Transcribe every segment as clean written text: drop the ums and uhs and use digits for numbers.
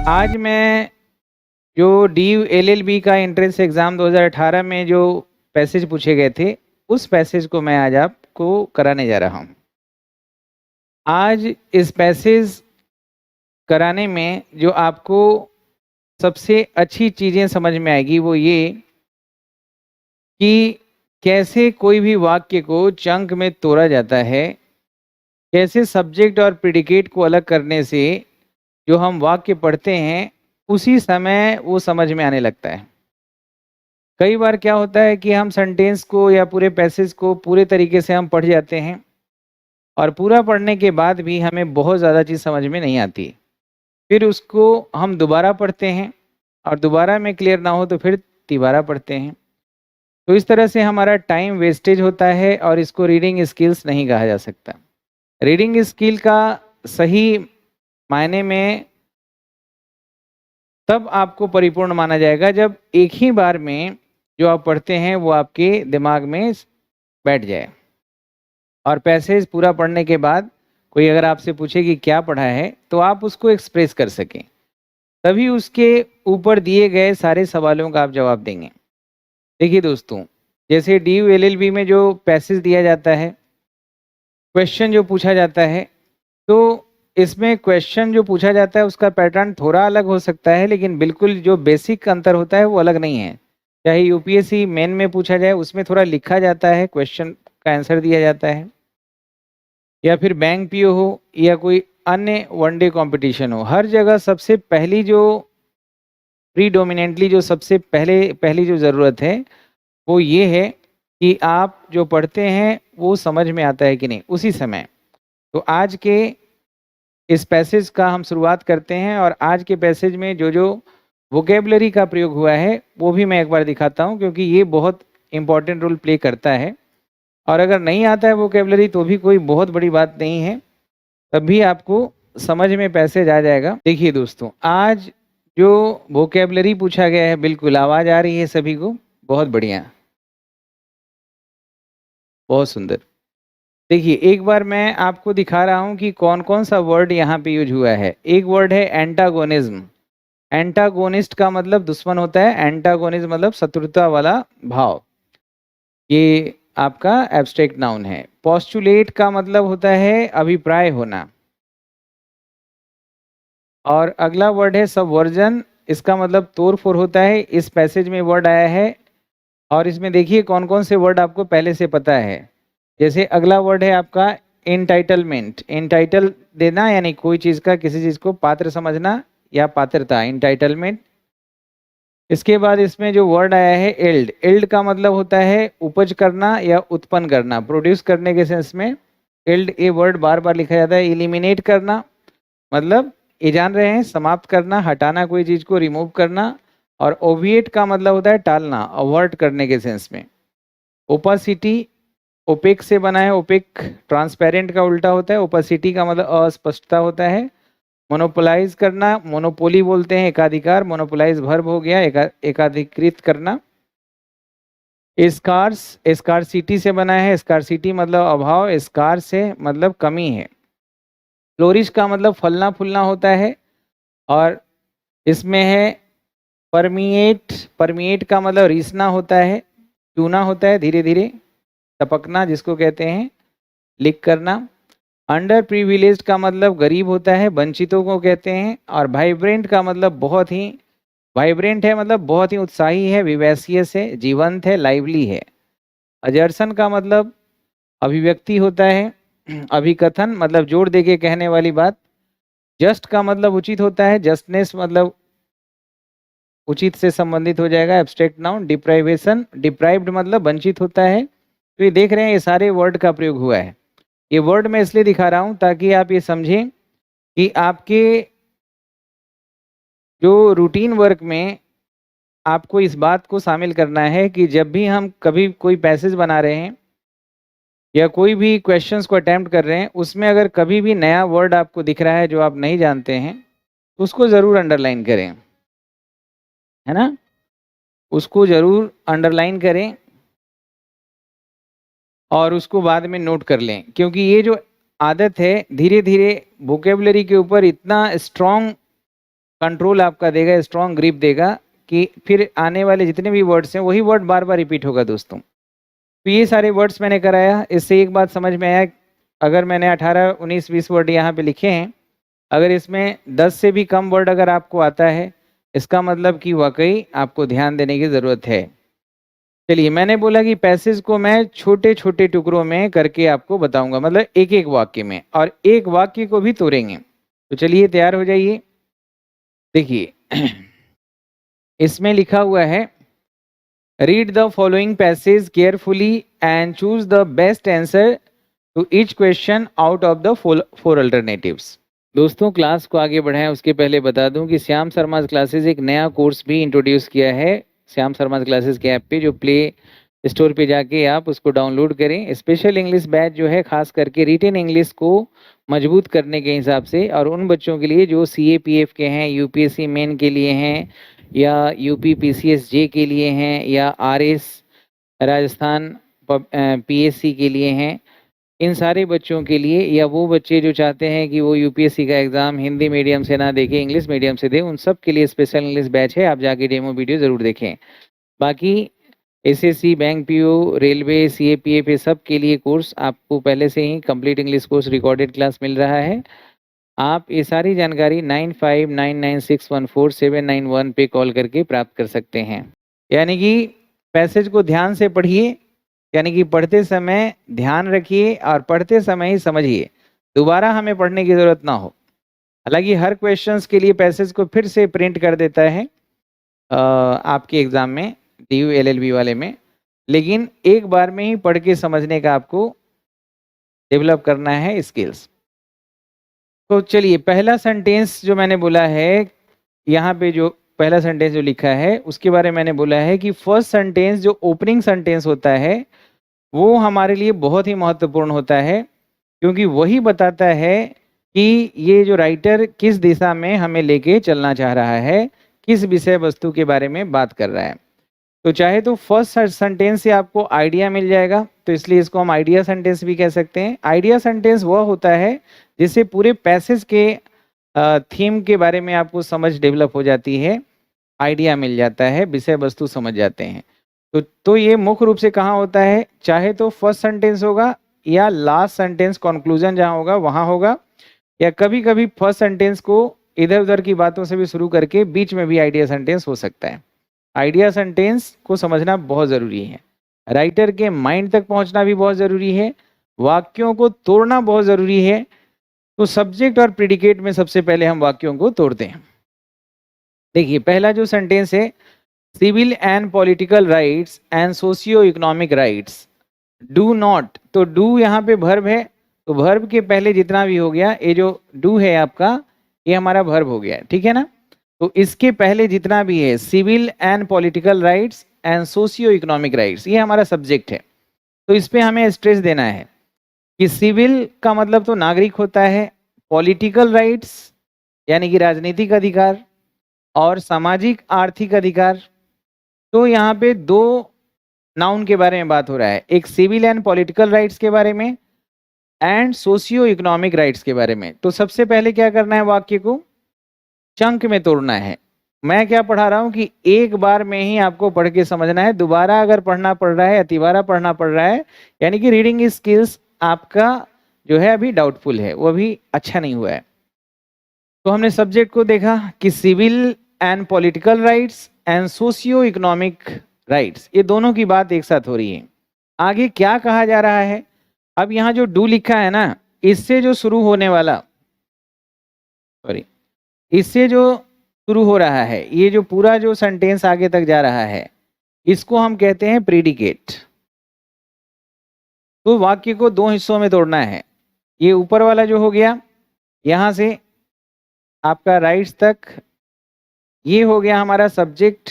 आज मैं जो डी एलएलबी का एंट्रेंस एग्ज़ाम 2018 में जो पैसेज पूछे गए थे, उस पैसेज को मैं आज आपको कराने जा रहा हूँ। आज इस पैसेज कराने में जो आपको सबसे अच्छी चीज़ें समझ में आएगी वो ये कि कैसे कोई भी वाक्य को चंक में तोड़ा जाता है, कैसे सब्जेक्ट और प्रेडिकेट को अलग करने से जो हम वाक्य पढ़ते हैं, उसी समय वो समझ में आने लगता है। कई बार क्या होता है कि हम सेंटेंस को या पूरे पैसेज को पूरे तरीके से हम पढ़ जाते हैं और पूरा पढ़ने के बाद भी हमें बहुत ज़्यादा चीज़ समझ में नहीं आती। फिर उसको हम दोबारा पढ़ते हैं और दोबारा में क्लियर ना हो तो फिर तिबारा पढ़ते हैं। तो इस तरह से हमारा टाइम वेस्टेज होता है और इसको रीडिंग स्किल्स नहीं कहा जा सकता। रीडिंग स्किल का सही मायने में तब आपको परिपूर्ण माना जाएगा जब एक ही बार में जो आप पढ़ते हैं वो आपके दिमाग में बैठ जाए। और पैसेज पूरा पढ़ने के बाद कोई अगर आपसे पूछे कि क्या पढ़ा है, तो आप उसको एक्सप्रेस कर सकें। तभी उसके ऊपर दिए गए सारे सवालों का आप जवाब देंगे। देखिए दोस्तों, जैसे डी एलएलबी में जो पैसेज दिया जाता है, क्वेश्चन जो पूछा जाता है, तो इसमें क्वेश्चन जो पूछा जाता है उसका पैटर्न थोड़ा अलग हो सकता है, लेकिन बिल्कुल जो बेसिक अंतर होता है वो अलग नहीं है। चाहे यूपीएससी मेन में पूछा जाए, उसमें थोड़ा लिखा जाता है, क्वेश्चन का आंसर दिया जाता है, या फिर बैंक पीओ हो या कोई अन्य वनडे कंपटीशन हो, हर जगह सबसे पहली जो प्रीडोमिनेंटली जो सबसे पहली जो ज़रूरत है वो ये है कि आप जो पढ़ते हैं वो समझ में आता है कि नहीं उसी समय। तो आज के इस पैसेज का हम शुरुआत करते हैं और आज के पैसेज में जो जो वोकेबलरी का प्रयोग हुआ है वो भी मैं एक बार दिखाता हूँ, क्योंकि ये बहुत इम्पोर्टेंट रोल प्ले करता है। और अगर नहीं आता है वोकेबलरी तो भी कोई बहुत बड़ी बात नहीं है, तब भी आपको समझ में पैसेज आ जाएगा। देखिए दोस्तों, आज जो वोकेबलरी पूछा गया है, बिल्कुल आवाज़ आ रही है सभी को? बहुत बढ़िया, बहुत सुंदर। देखिए, एक बार मैं आपको दिखा रहा हूँ कि कौन-कौन सा वर्ड यहाँ पे यूज़ हुआ है। एक वर्ड है एंटागोनिज़्म। एंटागोनिस्ट का मतलब दुश्मन होता है, एंटागोनिज़्म मतलब शत्रुता वाला भाव। ये आपका एब्स्ट्रैक्ट नाउन है। पोस्टुलेट का मतलब होता है अभिप्राय होना। और अगला वर्ड है सबवर्जन, इसका मतलब तोड़-फोड़ होता है। इस पैसेज में वर्ड आया है और इसमें देखिए कौन-कौन से वर्ड आपको पहले से पता है। जैसे अगला वर्ड है आपका एंटाइटलमेंट, एंटाइटल देना यानी कोई चीज़ का किसी चीज़ को पात्र समझना या पात्रता, एंटाइटलमेंट। इसके बाद इसमें जो वर्ड आया है एल्ड, एल्ड का मतलब होता है उपज करना या उत्पन्न करना, प्रोड्यूस करने के सेंस में एल्ड ए वर्ड बार-बार लिखा जाता है। एलिमिनेट करना मतलब ये जान रहे हैं समाप्त करना, हटाना कोई चीज़ को, रिमूव करना। और ओविएट का मतलब होता है टालना, अवॉइड करने के सेंस में। ओपासिटी ओपेक से बना है, ओपेक ट्रांसपेरेंट का उल्टा होता है। ओपासिटी का मतलब अस्पष्टता होता है। मोनोपोलाइज करना, मोनोपोली बोलते हैं एकाधिकार, मोनोपोलाइज वर्ब हो गया एकाधिकृत करना। स्कार्स स्कार्सिटी से बना है, स्कार्सिटी मतलब अभाव, स्कार से मतलब कमी है। फ्लोरिश का मतलब फलना फूलना होता है। और इसमें है परमिएट, परमिएट का मतलब रिसना होता है, चूना होता है, धीरे धीरे टपकना जिसको कहते हैं, लिक करना। अंडर प्रिविलेज्ड का मतलब गरीब होता है, वंचितों को कहते हैं। और वाइब्रेंट का मतलब बहुत ही, वाइब्रेंट है मतलब बहुत ही उत्साही है, विवैसियस है, जीवंत है, लाइवली है। अजर्सन का मतलब अभिव्यक्ति होता है, अभिकथन मतलब जोर दे के कहने वाली बात। जस्ट का मतलब उचित होता है, जस्टनेस मतलब उचित से संबंधित हो जाएगा, एब्स्ट्रैक्ट नाउन। डिप्राइवेशन, डिप्राइव्ड मतलब वंचित होता है। तो ये देख रहे हैं ये सारे वर्ड का प्रयोग हुआ है। ये वर्ड मैं इसलिए दिखा रहा हूँ ताकि आप ये समझें कि आपके जो रूटीन वर्क में आपको इस बात को शामिल करना है कि जब भी हम कभी कोई पैसेज बना रहे हैं या कोई भी क्वेश्चंस को अटेम्प्ट कर रहे हैं, उसमें अगर कभी भी नया वर्ड आपको दिख रहा है जो आप नहीं जानते हैं, तो उसको ज़रूर अंडरलाइन करें, है ना? उसको ज़रूर अंडरलाइन करें और उसको बाद में नोट कर लें, क्योंकि ये जो आदत है धीरे-धीरे वोकेबलरी के ऊपर इतना स्ट्रॉन्ग कंट्रोल आपका देगा, स्ट्रॉन्ग ग्रिप देगा कि फिर आने वाले जितने भी वर्ड्स हैं वही वर्ड बार बार रिपीट होगा दोस्तों। तो ये सारे वर्ड्स मैंने कराया। इससे एक बात समझ में आया, अगर मैंने 18, 19, 20 वर्ड यहाँ पे लिखे हैं, अगर इसमें 10 से भी कम वर्ड अगर आपको आता है, इसका मतलब कि वाकई आपको ध्यान देने की ज़रूरत है। चलिए, मैंने बोला कि पैसेज को मैं छोटे छोटे टुकड़ों में करके आपको बताऊंगा, मतलब एक एक वाक्य में, और एक वाक्य को भी तोड़ेंगे। तो चलिए तैयार हो जाइए। देखिए इसमें लिखा हुआ है, read the following passage carefully and choose the best answer to each question out of the four alternatives. दोस्तों, क्लास को आगे बढ़ाएं उसके पहले बता दूं कि श्याम शर्मा क्लासेस एक नया कोर्स भी इंट्रोड्यूस किया है श्याम शर्मा क्लासेस के ऐप पे, जो प्ले स्टोर पे जाके आप उसको डाउनलोड करें। स्पेशल इंग्लिश बैच जो है खास करके रिटेन इंग्लिश को मजबूत करने के हिसाब से, और उन बच्चों के लिए जो CAPF के हैं, UPSC मेन के लिए हैं, या UP PCSJ के लिए हैं, या RS राजस्थान PSC के लिए हैं, इन सारे बच्चों के लिए, या वो बच्चे जो चाहते हैं कि वो UPSC का एग्ज़ाम हिंदी मीडियम से ना देखें, इंग्लिश मीडियम से दें, उन सब के लिए स्पेशल इंग्लिश बैच है। आप जाके डेमो वीडियो ज़रूर देखें। बाकी SSC, bank PO, railway, CAPF, ये सब के लिए कोर्स आपको पहले से ही complete English course recorded class मिल रहा है। आप ये सारी जानकारी 9599614791 पे कॉल करके प्राप्त कर सकते हैं। यानी कि पैसेज को ध्यान से पढ़िए, यानी कि पढ़ते समय ध्यान रखिए और पढ़ते समय ही समझिए, दोबारा हमें पढ़ने की ज़रूरत ना हो। हालांकि हर क्वेश्चंस के लिए पैसेज को फिर से प्रिंट कर देता है आपके एग्ज़ाम में, DU LLB वाले में, लेकिन एक बार में ही पढ़ के समझने का आपको डेवलप करना है स्किल्स। तो चलिए, पहला सेंटेंस जो मैंने बोला है, यहाँ पे जो पहला सेंटेंस जो लिखा है उसके बारे में मैंने बोला है कि फर्स्ट सेंटेंस जो ओपनिंग सेंटेंस होता है वो हमारे लिए बहुत ही महत्वपूर्ण होता है, क्योंकि वही बताता है कि ये जो राइटर किस दिशा में हमें लेके चलना चाह रहा है, किस विषय वस्तु के बारे में बात कर रहा है। तो चाहे तो फर्स्ट सेंटेंस से आपको आइडिया मिल जाएगा, तो इसलिए इसको हम आइडिया सेंटेंस भी कह सकते हैं। आइडिया सेंटेंस वह होता है जिससे पूरे पैसेज के थीम के बारे में आपको समझ डेवलप हो जाती है, आइडिया मिल जाता है, विषय वस्तु समझ जाते हैं। तो ये मुख्य रूप से कहाँ होता है, चाहे तो फर्स्ट सेंटेंस होगा या लास्ट सेंटेंस कंक्लूजन जहाँ होगा वहाँ होगा, या कभी कभी फर्स्ट सेंटेंस को इधर उधर की बातों से भी शुरू करके बीच में भी आइडिया सेंटेंस हो सकता है। आइडिया सेंटेंस को समझना बहुत ज़रूरी है, राइटर के माइंड तक पहुंचना भी बहुत ज़रूरी है, वाक्यों को तोड़ना बहुत ज़रूरी है। तो सब्जेक्ट और प्रेडिकेट में सबसे पहले हम वाक्यों को तोड़ते हैं। देखिए, पहला जो सेंटेंस है, civil and political rights and socio economic rights do not, तो डू यहाँ पे वर्ब है, तो वर्ब के पहले जितना भी हो गया, ये जो डू है आपका, ये हमारा वर्ब हो गया, ठीक है ना। तो इसके पहले जितना भी है, civil and political rights and socio economic rights, ये हमारा सब्जेक्ट है। तो इस पे हमें स्ट्रेस देना है कि सिविल का मतलब तो नागरिक होता है, पॉलिटिकल राइट्स यानी कि राजनीतिक अधिकार, और सामाजिक आर्थिक अधिकार। तो यहाँ पे दो नाउन के बारे में बात हो रहा है, एक सिविल एंड पॉलिटिकल राइट्स के बारे में एंड सोशियो इकोनॉमिक राइट्स के बारे में। तो सबसे पहले क्या करना है, वाक्य को चंक में तोड़ना है। मैं क्या पढ़ा रहा हूँ कि एक बार में ही आपको पढ़ के समझना है, दोबारा अगर पढ़ना पड़ रहा है या तिबारा पढ़ना पड़ रहा है, यानी कि रीडिंग स्किल्स आपका जो है अभी डाउटफुल है, वो अभी अच्छा नहीं हुआ है। तो हमने सब्जेक्ट को देखा कि civil and political rights and socio economic rights, ये दोनों की बात एक साथ हो रही है। आगे क्या कहा जा रहा है, अब यहाँ जो डू लिखा है ना, इससे जो शुरू होने वाला, सॉरी, इससे जो शुरू हो रहा है, ये जो पूरा जो सेंटेंस आगे तक जा रहा है, इसको हम कहते हैं प्रेडिकेट। तो वाक्य को दो हिस्सों में तोड़ना है। ये ऊपर वाला जो हो गया, यहां से आपका राइट्स तक, ये हो गया हमारा सब्जेक्ट,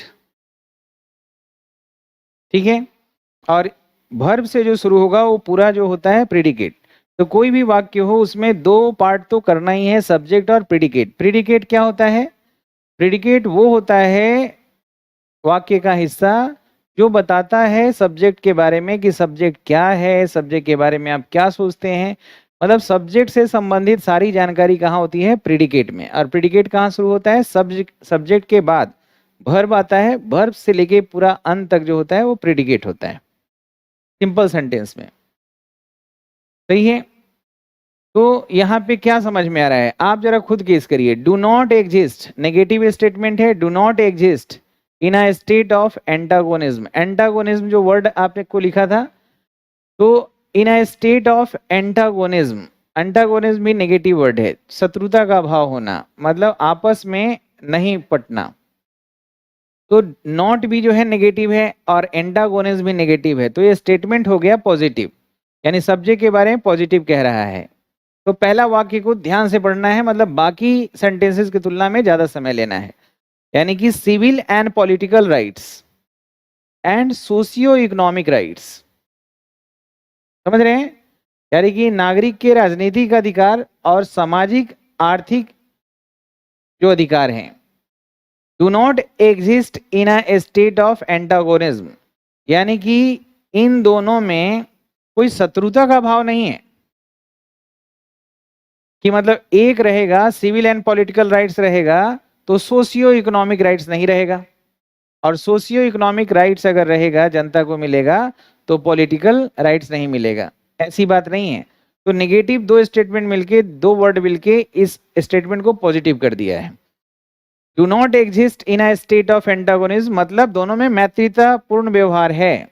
ठीक है, और वर्ब से जो शुरू होगा वो पूरा जो होता है प्रेडिकेट। तो कोई भी वाक्य हो उसमें दो पार्ट तो करना ही है, सब्जेक्ट और प्रेडिकेट। प्रेडिकेट क्या होता है, प्रेडिकेट वो होता है वाक्य का हिस्सा जो बताता है सब्जेक्ट के बारे में कि सब्जेक्ट क्या है, सब्जेक्ट के बारे में आप क्या सोचते हैं, मतलब सब्जेक्ट से संबंधित सारी जानकारी कहाँ होती है? प्रीडिकेट में। और प्रीडिकेट कहाँ शुरू होता है? सब्जेक्ट के बाद वर्ब आता है, वर्ब से लेके पूरा अंत तक जो होता है वो प्रीडिकेट होता है सिंपल सेंटेंस में। सही है? तो यहाँ पे क्या समझ में आ रहा है? आप जरा खुद गेस करिए। Do not exist negative statement है, do not exist in a state of antagonism. Antagonism जो वर्ड आपने को लिखा था, तो in a state of antagonism, antagonism भी नेगेटिव वर्ड है, शत्रुता का भाव होना, मतलब आपस में नहीं पटना। तो नॉट भी जो है नेगेटिव है और एंटागोनिज्म भी नेगेटिव है, तो ये स्टेटमेंट हो गया पॉजिटिव, यानी सब्जेक्ट के बारे में पॉजिटिव कह रहा है। तो पहला वाक्य को ध्यान से पढ़ना है, मतलब बाकी सेंटेंसेस की तुलना में ज्यादा समय लेना है। यानी कि civil and political rights and socio economic rights, समझ रहे हैं? यानी कि नागरिक के राजनीतिक अधिकार और सामाजिक आर्थिक जो अधिकार हैं, do not exist in a state of antagonism, यानी कि इन दोनों में कोई शत्रुता का भाव नहीं है। कि मतलब एक रहेगा सिविल एंड पॉलिटिकल राइट्स रहेगा तो सोशियो इकोनॉमिक राइट्स नहीं रहेगा, और सोशियो इकोनॉमिक राइट्स अगर रहेगा जनता को मिलेगा तो पॉलिटिकल राइट्स नहीं मिलेगा। ऐसी बात नहीं है। तो नेगेटिव दो स्टेटमेंट मिलके, दो वर्ड मिलके इस स्टेटमेंट को पॉजिटिव कर दिया है। Do not exist in a state of antagonism, मतलब दोनों में मैत्रीतापूर्ण व्यवहार है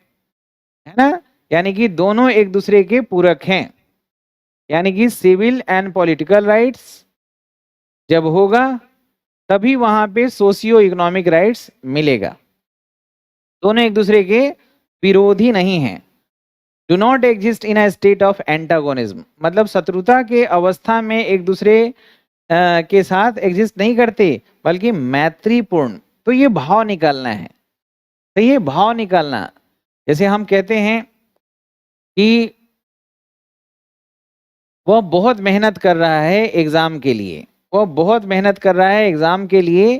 ना? यानी कि दोनों एक दूसरे के पूरक हैं। यानी कि सिविल एंड पॉलिटिकल राइट्स जब होगा तभी वहां पे सोशियो इकोनॉमिक राइट्स मिलेगा। दोनों एक दूसरे के विरोधी नहीं हैं। Do not exist in a state of antagonism, मतलब शत्रुता के अवस्था में एक दूसरे के साथ एग्जिस्ट नहीं करते, बल्कि मैत्रीपूर्ण। तो ये भाव निकालना है। तो ये भाव निकालना, जैसे हम कहते हैं कि वह बहुत मेहनत कर रहा है एग्जाम के लिए, वह बहुत मेहनत कर रहा है एग्जाम के लिए,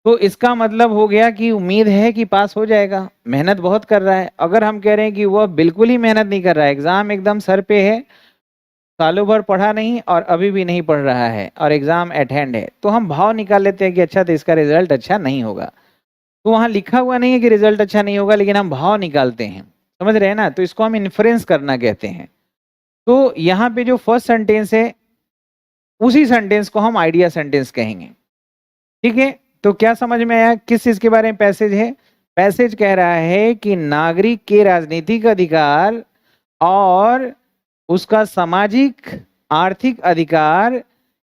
तो इसका मतलब हो गया कि उम्मीद है कि पास हो जाएगा, मेहनत बहुत कर रहा है। अगर हम कह रहे हैं कि वह बिल्कुल ही मेहनत नहीं कर रहा है, एग्जाम एकदम सर पे है, सालों भर पढ़ा नहीं और अभी भी नहीं पढ़ रहा है और एग्जाम एट हैंड है, तो हम भाव निकाल लेते हैं कि अच्छा तो इसका रिजल्ट अच्छा नहीं होगा। तो वहां लिखा हुआ नहीं है कि रिजल्ट अच्छा नहीं होगा, लेकिन हम भाव निकालते हैं। समझ रहे हैं ना? तो इसको हम इन्फ्रेंस करना कहते हैं। तो यहाँ पे जो फर्स्ट सेंटेंस है उसी सेंटेंस को हम आइडिया सेंटेंस कहेंगे। ठीक है? तो क्या समझ में आया किस चीज के बारे में पैसेज है? पैसेज कह रहा है कि नागरिक के राजनीतिक अधिकार और उसका सामाजिक आर्थिक अधिकार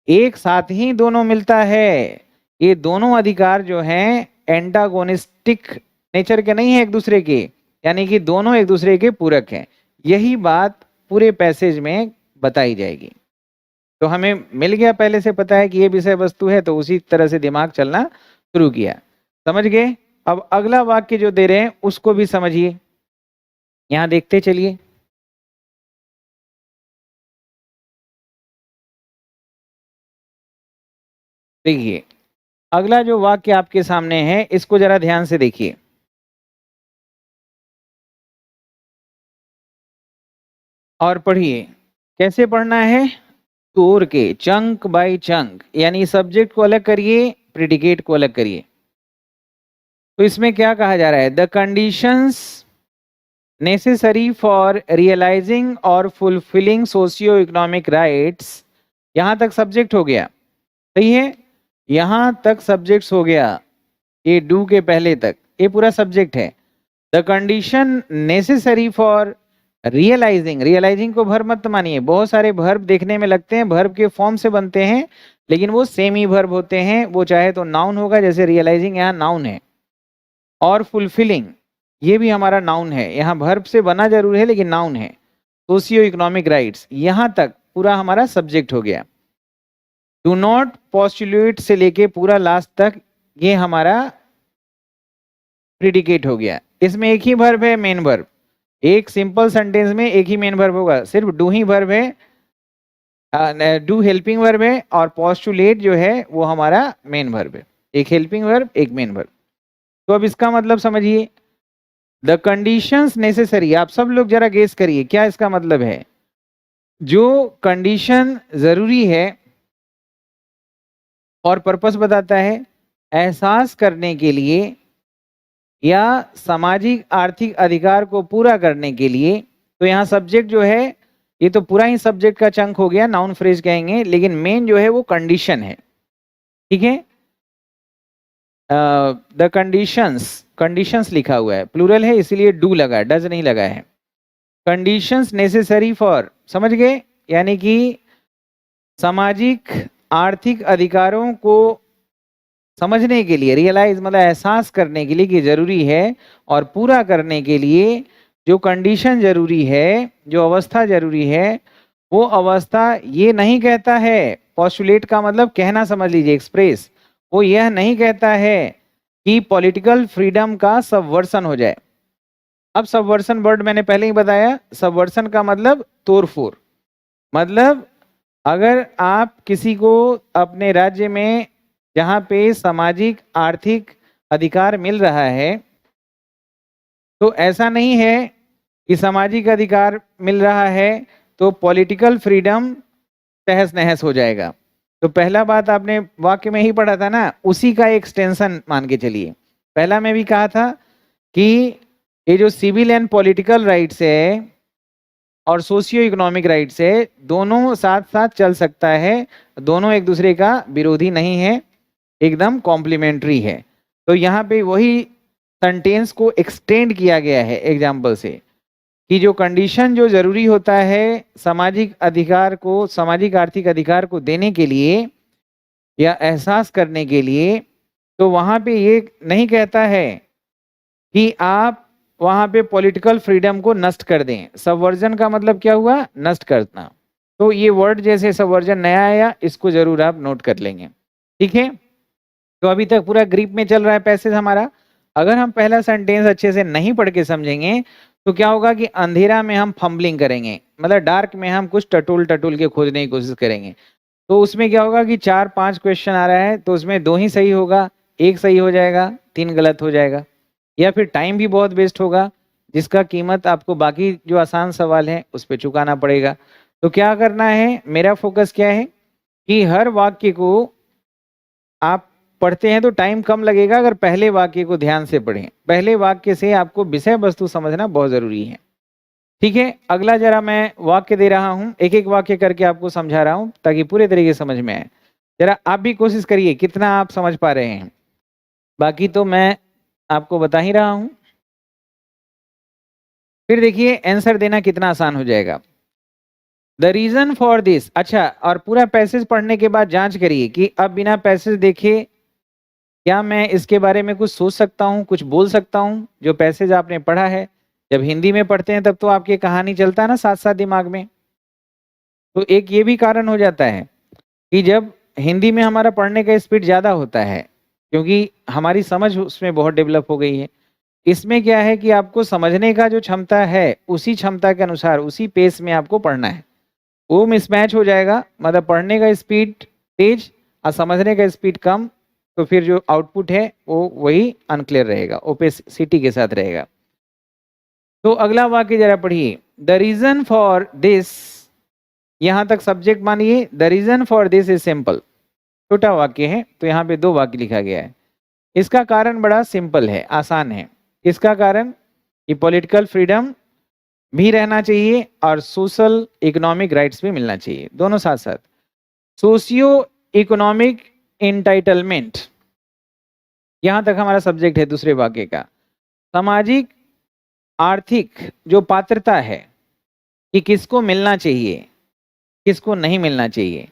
एक साथ ही दोनों मिलता है। ये दोनों अधिकार जो हैं एंटागोनिस्टिक नेचर के नहीं है एक दूसरे के, यानी कि दोनों एक दूसरे के पूरक हैं। यही बात पूरे पैसेज में बताई जाएगी। तो हमें मिल गया, पहले से पता है कि ये विषय वस्तु है, तो उसी तरह से दिमाग चलना शुरू किया। समझ गए? अब अगला वाक्य जो दे रहे हैं उसको भी समझिए, यहां देखते चलिए। देखिए अगला जो वाक्य आपके सामने है इसको जरा ध्यान से देखिए और पढ़िए। कैसे पढ़ना है? तोड़ के, चंक बाय चंक, यानी सब्जेक्ट को अलग करिए, प्रिडिकेट को अलग करिए। तो इसमें क्या कहा जा रहा है? The conditions necessary for realizing और फुलफिलिंग सोशियो इकोनॉमिक राइट्स, यहां तक सब्जेक्ट हो गया। सही है? यहां तक सब्जेक्ट्स हो गया, ये डू के पहले तक ये पूरा सब्जेक्ट है। The condition necessary for realizing, realizing को वर्ब मत मानिए, बहुत सारे वर्ब देखने में लगते हैं वर्ब के फॉर्म से बनते हैं, लेकिन वो सेम ही वर्ब होते हैं। वो चाहे तो नाउन होगा, जैसे रियलाइजिंग यहाँ नाउन है, और फुलफिलिंग ये भी हमारा नाउन है, यहाँ वर्ब से बना जरूर है लेकिन नाउन है। सोशियो इकोनॉमिक राइट्स यहाँ तक पूरा हमारा सब्जेक्ट हो गया। डू नॉट पोस्टुलेट से लेके पूरा लास्ट तक ये हमारा प्रिडिकेट हो गया। इसमें एक ही वर्ब है, मेन वर्ब। एक सिंपल सेंटेंस में एक ही मेन वर्ब होगा, सिर्फ डू ही वर्ब है, डू हेल्पिंग वर्ब है, और पोस्टुलेट जो है वो हमारा मेन वर्ब है। एक हेल्पिंग वर्ब, एक मेन वर्ब। तो अब इसका मतलब समझिए, द कंडीशंस नेसेसरी, आप सब लोग जरा गेस करिए क्या इसका मतलब है। जो कंडीशन जरूरी है और पर्पस बताता है एहसास करने के लिए या सामाजिक आर्थिक अधिकार को पूरा करने के लिए। तो यहाँ सब्जेक्ट जो है ये तो पूरा ही सब्जेक्ट का चंक हो गया, नाउन फ्रेज कहेंगे, लेकिन मेन जो है वो कंडीशन है। ठीक है, द कंडीशंस, कंडीशंस लिखा हुआ है, प्लूरल है इसीलिए डू लगा है, डज नहीं लगा है। कंडीशंस नेसेसरी फॉर, समझ गए, यानी कि सामाजिक आर्थिक अधिकारों को समझने के लिए, रियलाइज मतलब एहसास करने के लिए कि जरूरी है, और पूरा करने के लिए जो कंडीशन जरूरी है, जो अवस्था जरूरी है, वो अवस्था ये नहीं कहता है, पॉस्टुलेट का मतलब कहना समझ लीजिए, एक्सप्रेस, वो यह नहीं कहता है कि पॉलिटिकल फ्रीडम का सबवर्सन हो जाए। अब सबवर्सन वर्ड मैंने पहले ही बताया, सबवर्सन का मतलब तोड़फोड़, मतलब अगर आप किसी को अपने राज्य में जहाँ पे सामाजिक आर्थिक अधिकार मिल रहा है, तो ऐसा नहीं है कि सामाजिक अधिकार मिल रहा है तो पॉलिटिकल फ्रीडम तहस नहस हो जाएगा। तो पहला बात आपने वाक्य में ही पढ़ा था ना, उसी का एक्सटेंशन मान के चलिए। पहला में भी कहा था कि ये जो सिविल एंड पॉलिटिकल राइट्स है और सोशियो इकोनॉमिक राइट्स है, दोनों साथ साथ चल सकता है, दोनों एक दूसरे का विरोधी नहीं है, एकदम कॉम्प्लीमेंट्री है। तो यहाँ पे वही सेंटेंस को एक्सटेंड किया गया है एग्जाम्पल से, कि जो कंडीशन जो जरूरी होता है सामाजिक अधिकार को, सामाजिक आर्थिक अधिकार को देने के लिए या एहसास करने के लिए, तो वहाँ पे ये नहीं कहता है कि आप वहाँ पे पॉलिटिकल फ्रीडम को नष्ट कर दें। सबवर्जन का मतलब क्या हुआ, नष्ट करना। तो ये वर्ड जैसे सबवर्जन नया आया, इसको जरूर आप नोट कर लेंगे। ठीक है, तो अभी तक पूरा ग्रिप में चल रहा है पैसेज हमारा। अगर हम पहला सेंटेंस अच्छे से नहीं पढ़ के समझेंगे तो क्या होगा कि अंधेरा में हम फंबलिंग करेंगे, मतलब डार्क में हम कुछ टटोल टटोल के खोजने की कोशिश करेंगे। तो उसमें क्या होगा कि 4-5 क्वेश्चन आ रहा है तो उसमें 2 ही सही होगा, 1 सही हो जाएगा, 3 गलत हो जाएगा, या फिर टाइम भी बहुत वेस्ट होगा जिसका कीमत आपको बाकी जो आसान सवाल है उस पर चुकाना पड़ेगा। तो क्या करना है, मेरा फोकस क्या है कि हर वाक्य को आप पढ़ते हैं तो टाइम कम लगेगा अगर पहले वाक्य को ध्यान से पढ़ें। पहले वाक्य से आपको विषय वस्तु समझना बहुत जरूरी है। ठीक है, अगला जरा मैं वाक्य दे रहा हूं, एक एक वाक्य करके आपको समझा रहा हूं ताकि पूरे तरीके से समझ में आए। जरा आप भी कोशिश करिए कितना आप समझ पा रहे हैं, बाकी तो मैं आपको बता ही रहा हूं। फिर देखिए आंसर देना कितना आसान हो जाएगा। द रीजन फॉर दिस, अच्छा, और पूरा पैसेज पढ़ने के बाद जांच करिए कि अब बिना पैसेज देखे क्या मैं इसके बारे में कुछ सोच सकता हूँ, कुछ बोल सकता हूँ। जो पैसेज आपने पढ़ा है, जब हिंदी में पढ़ते हैं तब तो आपकी कहानी चलता है ना साथ साथ दिमाग में। तो एक ये भी कारण हो जाता है कि जब हिंदी में हमारा पढ़ने का स्पीड ज़्यादा होता है, क्योंकि हमारी समझ उसमें बहुत डेवलप हो गई है। इसमें क्या है कि आपको समझने का जो क्षमता है उसी क्षमता के अनुसार उसी पेस में आपको पढ़ना है। वो मिसमैच हो जाएगा, मतलब पढ़ने का स्पीड तेज और समझने का स्पीड कम, तो फिर जो आउटपुट है वो वही अनक्लियर रहेगा, ओपेसिटी के साथ रहेगा। तो अगला वाक्य जरा पढ़िए, द रीजन फॉर दिस, यहां तक सब्जेक्ट मानिए, the reason for this is simple, छोटा वाक्य है तो यहाँ पे 2 वाक्य लिखा गया है। इसका कारण बड़ा सिंपल है, आसान है। इसका कारण कि पॉलिटिकल फ्रीडम भी रहना चाहिए और सोशल इकोनॉमिक राइट्स भी मिलना चाहिए, दोनों साथ साथ। सोशियो इकोनॉमिक इंटाइटलमेंट, यहां तक हमारा सब्जेक्ट है दूसरे वाक्य का। सामाजिक आर्थिक जो पात्रता है कि किसको मिलना चाहिए, किसको नहीं मिलना चाहिए।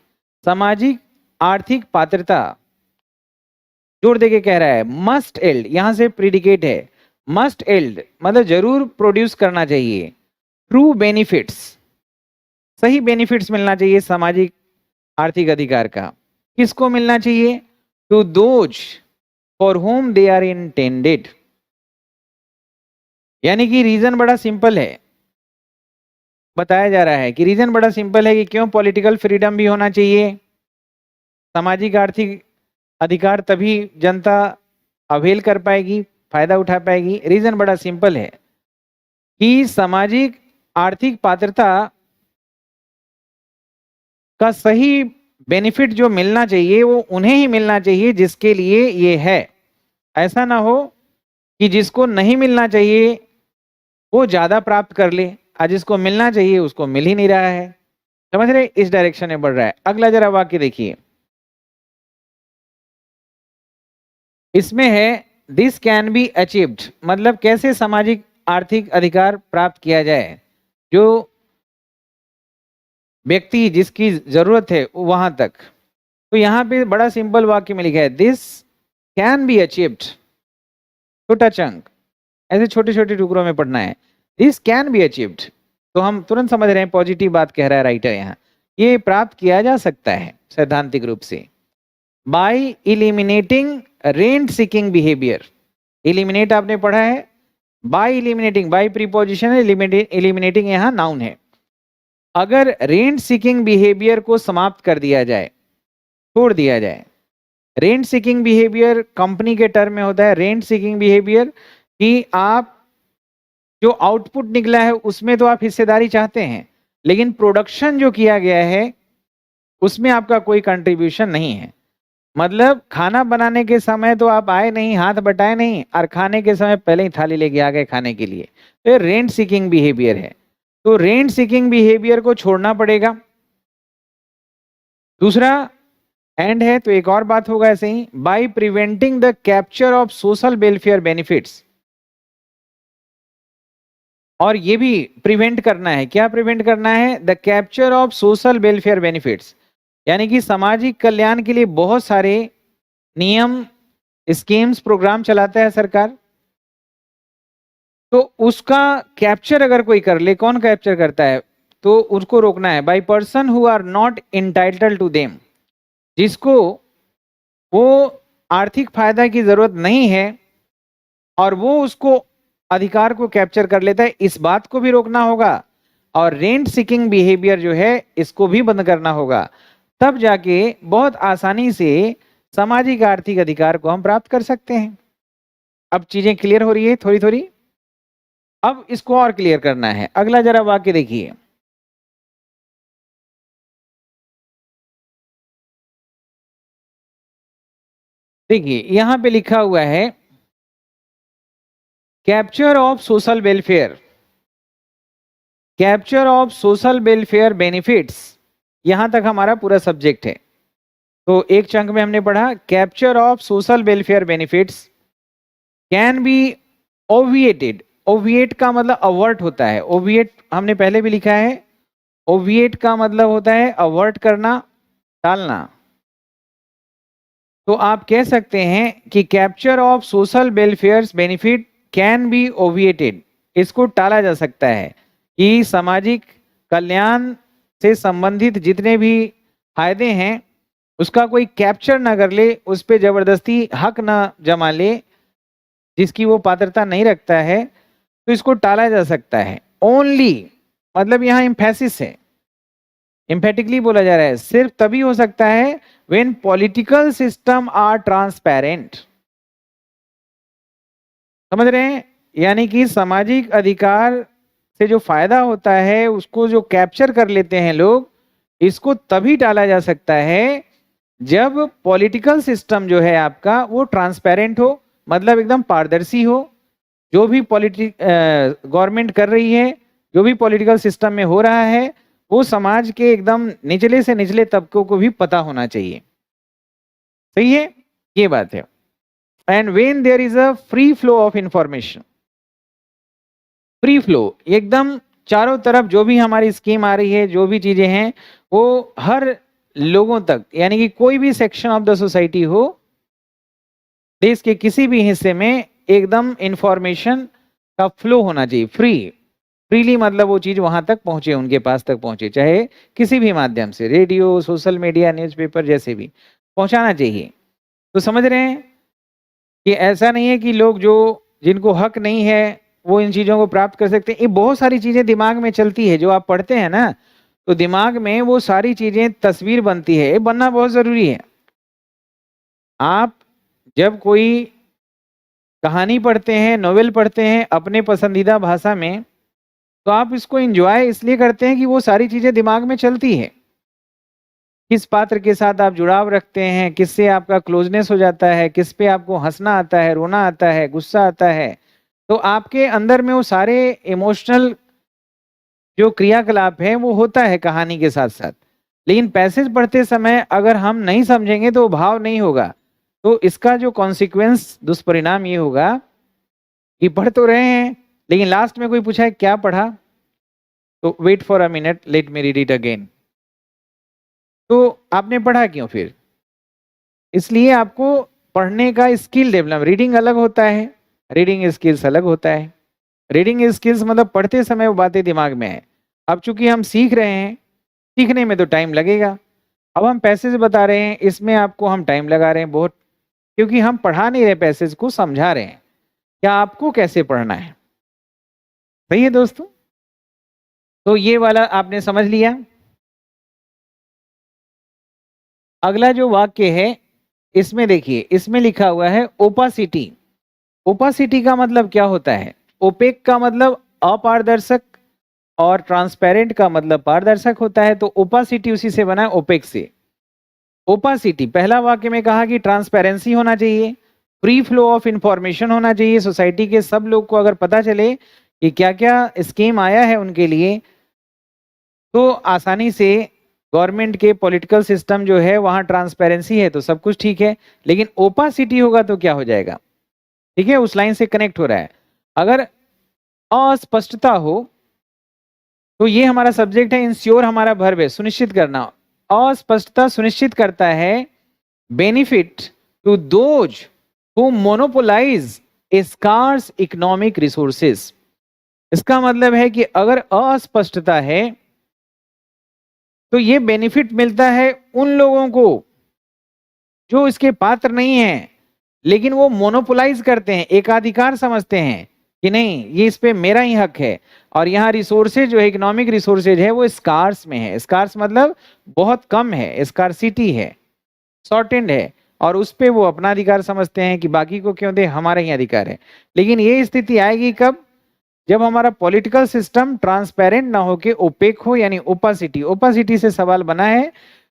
सामाजिक आर्थिक पात्रता जोड़ देके कह रहा है मस्ट एल्ड, यहां से प्रीडिकेट है, मस्ट एल्ड मतलब जरूर प्रोड्यूस करना चाहिए ट्रू बेनिफिट्स, सही बेनिफिट्स मिलना चाहिए सामाजिक आर्थिक अधिकार का। किसको मिलना चाहिए, to those for whom they are intended. यानी कि रीजन बड़ा सिंपल है, बताया जा रहा है कि रीजन बड़ा सिंपल है कि क्यों पॉलिटिकल फ्रीडम भी होना चाहिए, सामाजिक आर्थिक अधिकार तभी जनता अवेल कर पाएगी, फायदा उठा पाएगी। रीजन बड़ा सिंपल है कि सामाजिक आर्थिक पात्रता का सही बेनिफिट जो मिलना चाहिए वो उन्हें ही मिलना चाहिए जिसके लिए ये है। ऐसा ना हो कि जिसको नहीं मिलना चाहिए वो ज्यादा प्राप्त कर ले और जिसको मिलना चाहिए उसको मिल ही नहीं रहा है। समझ रहे, इस डायरेक्शन में बढ़ रहा है। अगला जरा वाक्य देखिए, इसमें है दिस कैन बी अचीव्ड, मतलब कैसे सामाजिक आर्थिक अधिकार प्राप्त किया जाए, जो व्यक्ति जिसकी जरूरत है वहां तक। तो यहाँ पे बड़ा सिंपल वाक्य में लिखा है दिस कैन बी अचीव्ड, छोटा चंक, ऐसे छोटे छोटे टुकड़ों में पढ़ना है। दिस कैन बी अचीव्ड, तो हम तुरंत समझ रहे हैं पॉजिटिव बात कह रहा है राइटर यहाँ, ये प्राप्त किया जा सकता है सैद्धांतिक रूप से by eliminating rent seeking behaviour. Eliminate आपने पढ़ा है, बाय इलिमिनेटिंग, बाय प्रीपोजिशन है, इलिमिनेटिंग यहाँ नाउन है। अगर रेंट सीकिंग बिहेवियर को समाप्त कर दिया जाए, छोड़ दिया जाए, रेंट सीकिंग बिहेवियर कंपनी के टर्म में होता है। रेंट सीकिंग बिहेवियर कि आप जो आउटपुट निकला है उसमें तो आप हिस्सेदारी चाहते हैं, लेकिन प्रोडक्शन जो किया गया है उसमें आपका कोई कंट्रीब्यूशन नहीं है। मतलब खाना बनाने के समय तो आप आए नहीं, हाथ बटाए नहीं, और खाने के समय पहले ही थाली लेके आ गए खाने के लिए, तो ये रेंट सीकिंग बिहेवियर है। तो रेंट सीकिंग बिहेवियर को छोड़ना पड़ेगा। दूसरा एंड है तो एक और बात होगा ऐसे ही, by preventing the capture of social welfare benefits, और ये भी प्रिवेंट करना है। क्या प्रिवेंट करना है? The capture of social welfare benefits, यानी कि सामाजिक कल्याण के लिए बहुत सारे नियम, स्कीम्स, प्रोग्राम चलाता है सरकार, तो उसका कैप्चर अगर कोई कर ले, कौन कैप्चर करता है, तो उसको रोकना है। By person who are not entitled to them, जिसको वो आर्थिक फायदा की जरूरत नहीं है और वो उसको अधिकार को कैप्चर कर लेता है, इस बात को भी रोकना होगा। और रेंट सीकिंग बिहेवियर जो है इसको भी बंद करना होगा, तब जाके बहुत आसानी से सामाजिक आर्थिक अधिकार को हम प्राप्त कर सकते हैं। अब चीजें क्लियर हो रही है थोड़ी थोड़ी, अब इसको और क्लियर करना है। अगला जरा वाक्य देखिए, देखिए यहां पे लिखा हुआ है capture of social welfare, capture of social welfare benefits, यहां तक हमारा पूरा सब्जेक्ट है। तो एक चंक में हमने पढ़ा capture of social welfare benefits can be obviated. Obviate का मतलब अवर्ट होता है, ओविएट हमने पहले भी लिखा है। ओविएट का मतलब होता है अवर्ट करना, टालना। तो आप कह सकते हैं कि capture of social welfare benefit can be obviated, इसको टाला जा सकता है कि सामाजिक कल्याण से संबंधित जितने भी फायदे हैं उसका कोई कैप्चर ना कर ले, उस पर जबरदस्ती हक ना जमा ले जिसकी वो पात्रता नहीं रखता है, तो इसको टाला जा सकता है। ओनली मतलब यहाँ इम्फेसिस है, इम्फेटिकली बोला जा रहा है, सिर्फ तभी हो सकता है when political system are transparent. समझ रहे हैं? यानी कि सामाजिक अधिकार से जो फायदा होता है उसको जो कैप्चर कर लेते हैं लोग, इसको तभी टाला जा सकता है जब पॉलिटिकल सिस्टम जो है आपका वो ट्रांसपेरेंट हो, मतलब एकदम पारदर्शी हो। जो भी गवर्नमेंट कर रही है, जो भी पॉलिटिकल सिस्टम में हो रहा है, वो समाज के एकदम निचले से निचले तबकों को भी पता होना चाहिए। सही है, ये बात है। And when there is a free flow of information, free flow एकदम चारों तरफ जो भी हमारी स्कीम आ रही है, जो भी चीजें हैं वो हर लोगों तक, यानी कि कोई भी सेक्शन ऑफ द सोसाइटी हो, देश के किसी भी हिस्से में एकदम इंफॉर्मेशन का फ्लो होना चाहिए, फ्रीली, मतलब वो चीज वहां तक पहुंचे, उनके पास तक पहुंचे, चाहे किसी भी माध्यम से, रेडियो, सोशल मीडिया, न्यूज़पेपर, जैसे भी पहुंचाना चाहिए। तो समझ रहे हैं कि ऐसा नहीं है कि लोग जो जिनको हक नहीं है वो इन चीजों को प्राप्त कर सकते हैं। ये बहुत सारी चीजें दिमाग में चलती है, जो आप पढ़ते हैं ना, तो दिमाग में वो सारी चीजें तस्वीर बनती है, ये बनना बहुत जरूरी है। आप जब कोई कहानी पढ़ते हैं, नोवेल पढ़ते हैं अपने पसंदीदा भाषा में, तो आप इसको एंजॉय इसलिए करते हैं कि वो सारी चीजें दिमाग में चलती है। किस पात्र के साथ आप जुड़ाव रखते हैं, किससे आपका क्लोजनेस हो जाता है, किस पे आपको हंसना आता है, रोना आता है, गुस्सा आता है। तो आपके अंदर में वो सारे इमोशनल जो क्रियाकलाप है वो होता है कहानी के साथ साथ। लेकिन पैसेज पढ़ते समय अगर हम नहीं समझेंगे तो भाव नहीं होगा। तो इसका जो कॉन्सिक्वेंस दुष्परिणाम ये होगा कि पढ़ तो रहे हैं लेकिन लास्ट में कोई पूछा है क्या पढ़ा, तो wait for a minute, let me read it again. तो आपने पढ़ा क्यों फिर? इसलिए आपको पढ़ने का स्किल डेवलप, रीडिंग अलग होता है, रीडिंग स्किल्स अलग होता है। रीडिंग स्किल्स मतलब पढ़ते समय वो बातें दिमाग में है। अब चूंकि हम सीख रहे हैं, सीखने में तो टाइम लगेगा। अब हम पैसेज बता रहे हैं, इसमें आपको हम टाइम लगा रहे हैं बहुत, क्योंकि हम पढ़ा नहीं रहे, पैसेज को समझा रहे हैं क्या आपको कैसे पढ़ना है। सही है दोस्तों? तो ये वाला आपने समझ लिया। अगला जो वाक्य है इसमें देखिए, इसमें लिखा हुआ है ओपासिटी। ओपासिटी का मतलब क्या होता है? ओपेक का मतलब अपारदर्शक और ट्रांसपेरेंट का मतलब पारदर्शक होता है। तो ओपासिटी उसी से बना है, ओपेक से। ओपासिटी, पहला वाक्य में कहा कि ट्रांसपेरेंसी होना चाहिए, फ्री फ्लो ऑफ इंफॉर्मेशन होना चाहिए, सोसाइटी के सब लोग को अगर पता चले कि क्या क्या स्कीम आया है उनके लिए, तो आसानी से गवर्नमेंट के पॉलिटिकल सिस्टम जो है वहां ट्रांसपेरेंसी है तो सब कुछ ठीक है। लेकिन ओपासिटी होगा तो क्या हो जाएगा? ठीक है, उस लाइन से कनेक्ट हो रहा है। अगर अस्पष्टता हो तो ये हमारा सब्जेक्ट है, इंश्योर हमारा वर्ब है, सुनिश्चित करना। अस्पष्टता सुनिश्चित करता है benefit to those who monopolize scarce economic resources. इसका मतलब है कि अगर अस्पष्टता है तो ये बेनिफिट मिलता है उन लोगों को जो इसके पात्र नहीं है, लेकिन वो मोनोपोलाइज करते हैं, एकाधिकार समझते हैं कि नहीं ये इस पे मेरा ही हक है। और यहाँ रिसोर्सेज जो है, इकोनॉमिक रिसोर्सेज है, वो स्कार्स में है। स्कार्स मतलब बहुत कम है, स्कार्सिटी है, शॉर्टेंड है, और उस पे वो अपना अधिकार समझते हैं कि बाकी को क्यों दे, हमारा ही अधिकार है। लेकिन ये स्थिति आएगी कब? जब हमारा पॉलिटिकल सिस्टम ट्रांसपेरेंट ना हो के ओपेक हो, यानी ओपासिटी। ओपासिटी से सवाल बना है।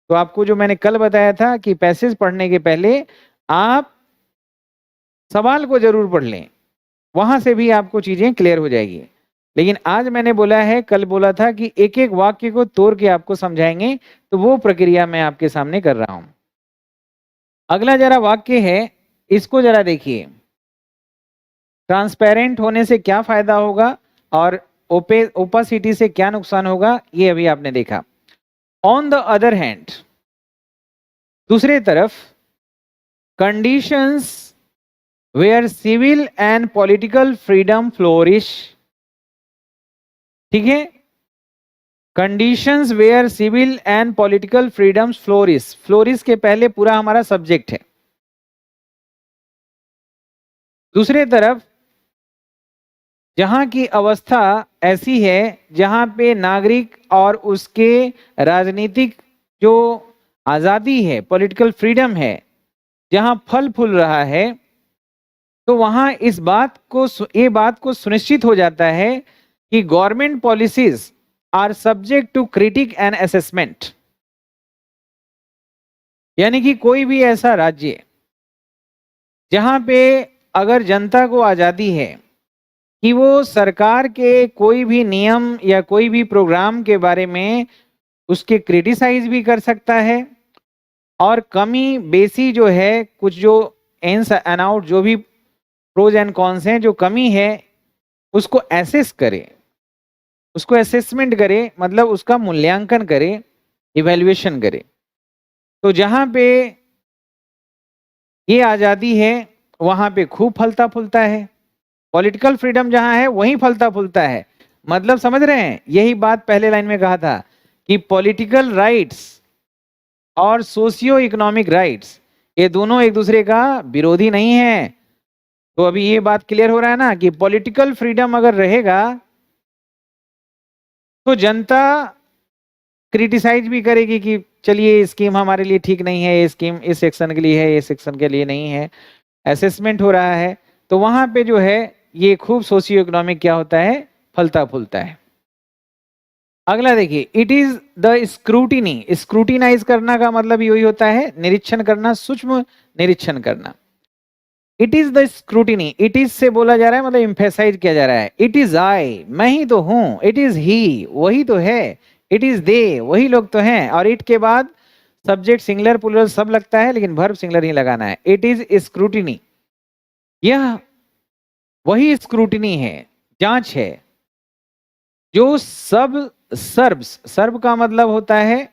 तो आपको जो मैंने कल बताया था कि पैसेज पढ़ने के पहले आप सवाल को जरूर पढ़ लें, वहां से भी आपको चीजें क्लियर हो जाएगी। लेकिन आज मैंने बोला है, कल बोला था कि एक एक वाक्य को तोड़ के आपको समझाएंगे, तो वो प्रक्रिया मैं आपके सामने कर रहा हूं। अगला जरा वाक्य है, इसको जरा देखिए। ट्रांसपेरेंट होने से क्या फायदा होगा और ओपासिटी से क्या नुकसान होगा, ये अभी आपने देखा। ऑन द अदर हैंड, दूसरे तरफ, conditions where civil and political freedom flourish. ठीक है, conditions where civil and political freedoms flourish. Flourish के पहले पूरा हमारा सब्जेक्ट है। दूसरे तरफ, जहां की अवस्था ऐसी है जहां पे नागरिक और उसके राजनीतिक जो आजादी है, पॉलिटिकल फ्रीडम है, जहां फल फूल रहा है, तो वहां ये बात को सुनिश्चित हो जाता है कि government policies are subject to critique and assessment. यानी कि कोई भी ऐसा राज्य जहां पे अगर जनता को आजादी है कि वो सरकार के कोई भी नियम या कोई भी प्रोग्राम के बारे में उसके क्रिटिसाइज भी कर सकता है, और कमी बेसी जो है, कुछ जो एंस एंड आउट, जो भी प्रोज एंड कॉन्स हैं, जो कमी है उसको एसेस करे, उसको असेसमेंट करे, मतलब उसका मूल्यांकन करे, इवैल्यूएशन करे। तो जहां पे ये आजादी है वहां पे खूब फलता फूलता है। पॉलिटिकल फ्रीडम जहां है वहीं फलता फूलता है। मतलब समझ रहे हैं? यही बात पहले लाइन में कहा था कि पॉलिटिकल राइट्स और सोशियो इकोनॉमिक राइट्स, ये दोनों एक दूसरे का विरोधी नहीं है। तो अभी ये बात क्लियर हो रहा है ना कि पॉलिटिकल फ्रीडम अगर रहेगा तो जनता क्रिटिसाइज भी करेगी कि चलिए ये स्कीम हमारे लिए ठीक नहीं है, ये स्कीम इस सेक्शन के लिए है, ये सेक्शन के लिए नहीं है। असेसमेंट हो रहा है तो वहां पे जो है ये खूब सोशियो इकोनॉमिक क्या होता है, फलता फूलता है। अगला देखिए, it is the scrutiny. Scrutinise करना का मतलब यही होता है निरीक्षण करना, सूक्ष्म निरीक्षण करना। It is the scrutiny, it is से बोला जा रहा है मतलब इम्फेसाइज किया जा रहा है। इट इज आई, मैं ही तो हूं। इट इज ही, वही तो है। इट इज दे, वही लोग तो हैं। और इट के बाद सब्जेक्ट सिंगुलर प्लूरल सब लगता है, लेकिन वर्ब सिंगुलर ही लगाना है। इट इज स्क्रूटिनी, यह वही स्क्रूटिनी है, जांच है, जो सब सर्व्स, सर्व का मतलब होता है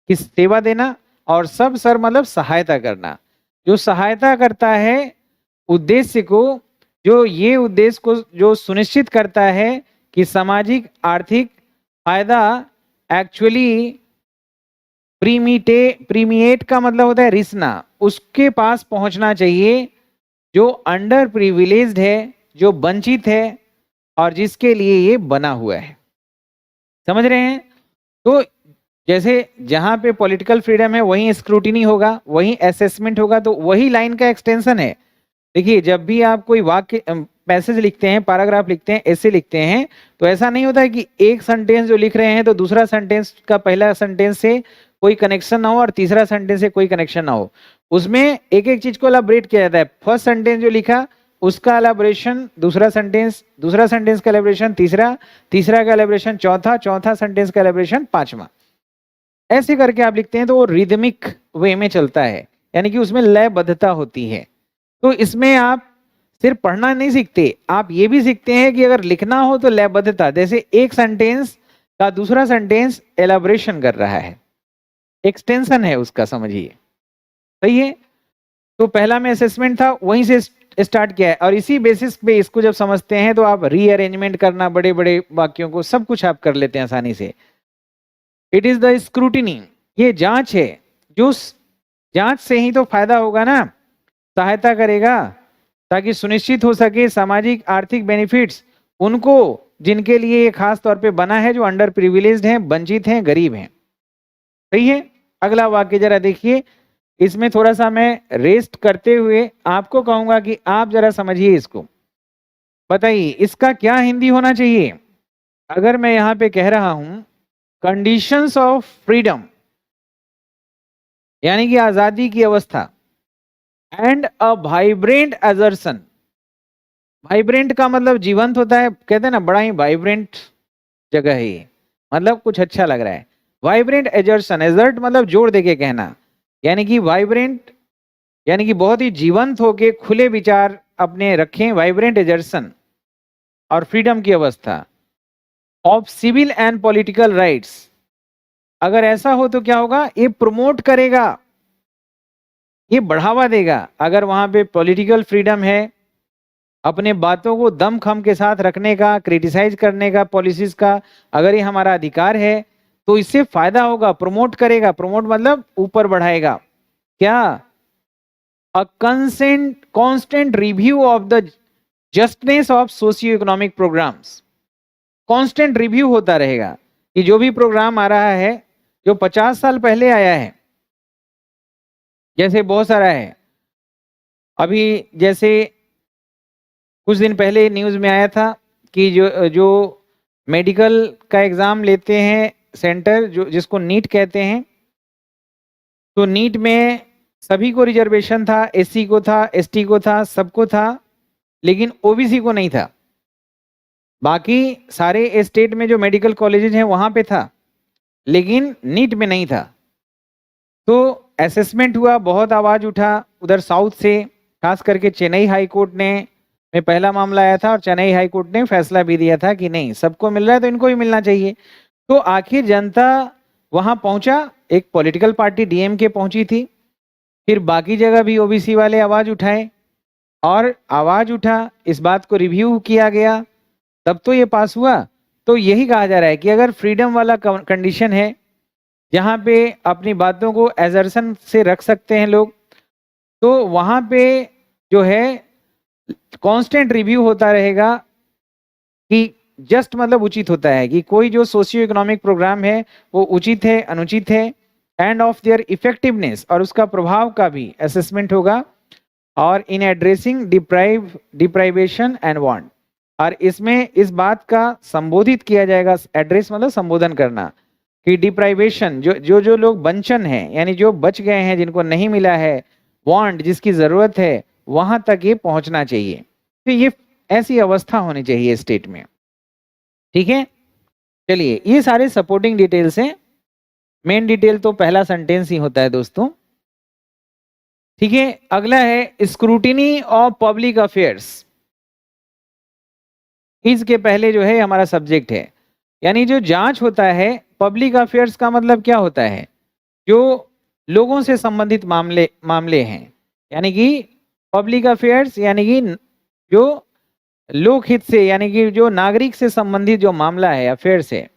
कि सेवा देना, और सब सर्व मतलब सहायता करना, जो सहायता करता है उद्देश्य को, जो ये उद्देश्य को जो सुनिश्चित करता है कि सामाजिक आर्थिक फायदा एक्चुअली प्रीमिएट का मतलब होता है रिसना, उसके पास पहुंचना चाहिए, जो अंडर प्रिविलेज्ड है, जो वंचित है, और जिसके लिए ये बना हुआ है। समझ रहे हैं? तो जैसे जहां पे पॉलिटिकल फ्रीडम है वहीं स्क्रूटिनी होगा, वहीं असेसमेंट होगा, तो वही लाइन का एक्सटेंशन है। देखिए, जब भी आप कोई वाक्य पैसेज लिखते हैं, पैराग्राफ लिखते हैं, ऐसे लिखते हैं, तो ऐसा नहीं होता है कि एक सेंटेंस जो लिख रहे हैं तो दूसरा सेंटेंस का पहला सेंटेंस से कोई कनेक्शन ना हो और तीसरा सेंटेंस से कोई कनेक्शन ना हो। उसमें एक एक चीज को एलाबोरेट किया जाता है। फर्स्ट सेंटेंस जो लिखा उसका एलाबोरेशन दूसरा सेंटेंस, दूसरा सेंटेंस का एलाबोरेशन तीसरा, तीसरा का एलाबोरेशन चौथा, चौथा सेंटेंस का एलाबोरेशन पांचवा। ऐसे करके आप लिखते हैं तो वो रिदमिक वे में चलता है, यानी कि उसमें लयबद्धता होती है। तो इसमें आप सिर्फ पढ़ना नहीं सीखते, आप ये भी सीखते हैं कि अगर लिखना हो तो लयबद्धता, जैसे एक सेंटेंस का दूसरा सेंटेंस एलाबोरेशन कर रहा है, एक्सटेंशन है उसका, समझिए। सही है? तो पहला में असेसमेंट था, वहीं से स्टार्ट किया है, और इसी बेसिस पे इसको जब समझते हैं तो आप रीअरेंजमेंट करना, बड़े बड़े वाक्यों को, सब कुछ आप कर लेते हैं आसानी से। इट इज द स्क्रूटिनी, ये जांच है, जो जांच से ही तो फायदा होगा ना, सहायता करेगा, ताकि सुनिश्चित हो सके सामाजिक आर्थिक बेनिफिट्स उनको जिनके लिए ये खास तौर पे बना है, जो अंडर प्रिविलेज्ड हैं, वंचित हैं, गरीब हैं। सही है? अगला वाक्य जरा देखिए, इसमें थोड़ा सा मैं रेस्ट करते हुए आपको कहूंगा कि आप जरा समझिए इसको, बताइए इसका क्या हिंदी होना चाहिए। अगर मैं यहां पे कह रहा हूं कंडीशंस ऑफ फ्रीडम, यानी कि आजादी की अवस्था, एंड अ वाइब्रेंट एजर्सन। वाइब्रेंट का मतलब जीवंत होता है, कहते हैं ना बड़ा ही वाइब्रेंट जगह है ये, मतलब कुछ अच्छा लग रहा है। वाइब्रेंट एजर्सन, एजर्ट मतलब जोर देके कहना, यानी कि वाइब्रेंट यानी कि बहुत ही जीवंत होके खुले विचार अपने रखें, वाइब्रेंट एजर्सन, और फ्रीडम की अवस्था of civil and political rights. अगर ऐसा हो तो क्या होगा, ये प्रमोट करेगा, ये बढ़ावा देगा। अगर वहां पे पॉलिटिकल फ्रीडम है, अपने बातों को दमखम के साथ रखने का, क्रिटिसाइज करने का, पॉलिसीज का, अगर ये हमारा अधिकार है तो इससे फायदा होगा, प्रमोट करेगा। प्रमोट मतलब ऊपर बढ़ाएगा। क्या? A constant review of the justness of socio economic programmes. Constant review होता रहेगा कि जो भी प्रोग्राम आ रहा है, जो 50 साल पहले आया है, जैसे बहुत सारा है। अभी जैसे कुछ दिन पहले न्यूज में आया था कि जो जो मेडिकल का एग्जाम लेते हैं सेंटर, जो जिसको नीट कहते हैं, तो नीट में सभी को रिजर्वेशन था, एससी को था, एसटी को था, सबको था, लेकिन ओबीसी को नहीं था। बाकी सारे स्टेट में जो मेडिकल कॉलेजेस हैं वहां पे था, लेकिन नीट में नहीं था। तो असेसमेंट हुआ, बहुत आवाज उठा उधर साउथ से, खास करके चेन्नई हाई कोर्ट ने में पहला मामला आया था, और चेन्नई हाई कोर्ट ने फैसला भी दिया था कि नहीं, सबको मिल रहा है तो इनको भी मिलना चाहिए। तो आखिर जनता वहां पहुंचा, एक पॉलिटिकल पार्टी डीएमके पहुंची थी, फिर बाकी जगह भी ओबीसी वाले आवाज उठाए, और आवाज उठा, इस बात को रिव्यू किया गया, तब तो ये पास हुआ। तो यही कहा जा रहा है कि अगर फ्रीडम वाला कंडीशन है, जहां पे अपनी बातों को एजर्सन से रख सकते हैं लोग, तो वहां पे जो है कांस्टेंट रिव्यू होता रहेगा कि जस्ट मतलब उचित होता है कि कोई जो सोशियो इकोनॉमिक प्रोग्राम है वो उचित है, अनुचित है, एंड ऑफ देयर इफेक्टिवनेस, और उसका प्रभाव का भी असेसमेंट होगा, और इन एड्रेसिंग डिप्राइवेशन एंड वांट, और इसमें इस बात का संबोधित किया जाएगा, एड्रेस मतलब संबोधन करना, कि डिप्राइवेशन, जो लोग वंचन हैं, यानी जो बच गए हैं, जिनको नहीं मिला है, वांट, जिसकी जरूरत है, वहां तक ये पहुंचना चाहिए। तो ये ऐसी अवस्था होनी चाहिए स्टेट में। ठीक है, चलिए ये सारे सपोर्टिंग डिटेल्स हैं। मेन डिटेल तो पहला सेंटेंस ही होता है दोस्तों। ठीक है, अगला है स्क्रूटिनी ऑफ पब्लिक अफेयर्स। इसके पहले जो है हमारा सब्जेक्ट है, यानी जो जांच होता है पब्लिक अफेयर्स का मतलब क्या होता है, जो लोगों से संबंधित मामले हैं, यानी कि पब्लिक अफेयर्स यानी कि जो लोकहित से, यानी कि जो नागरिक से संबंधित जो मामला है, अफेयर्स है,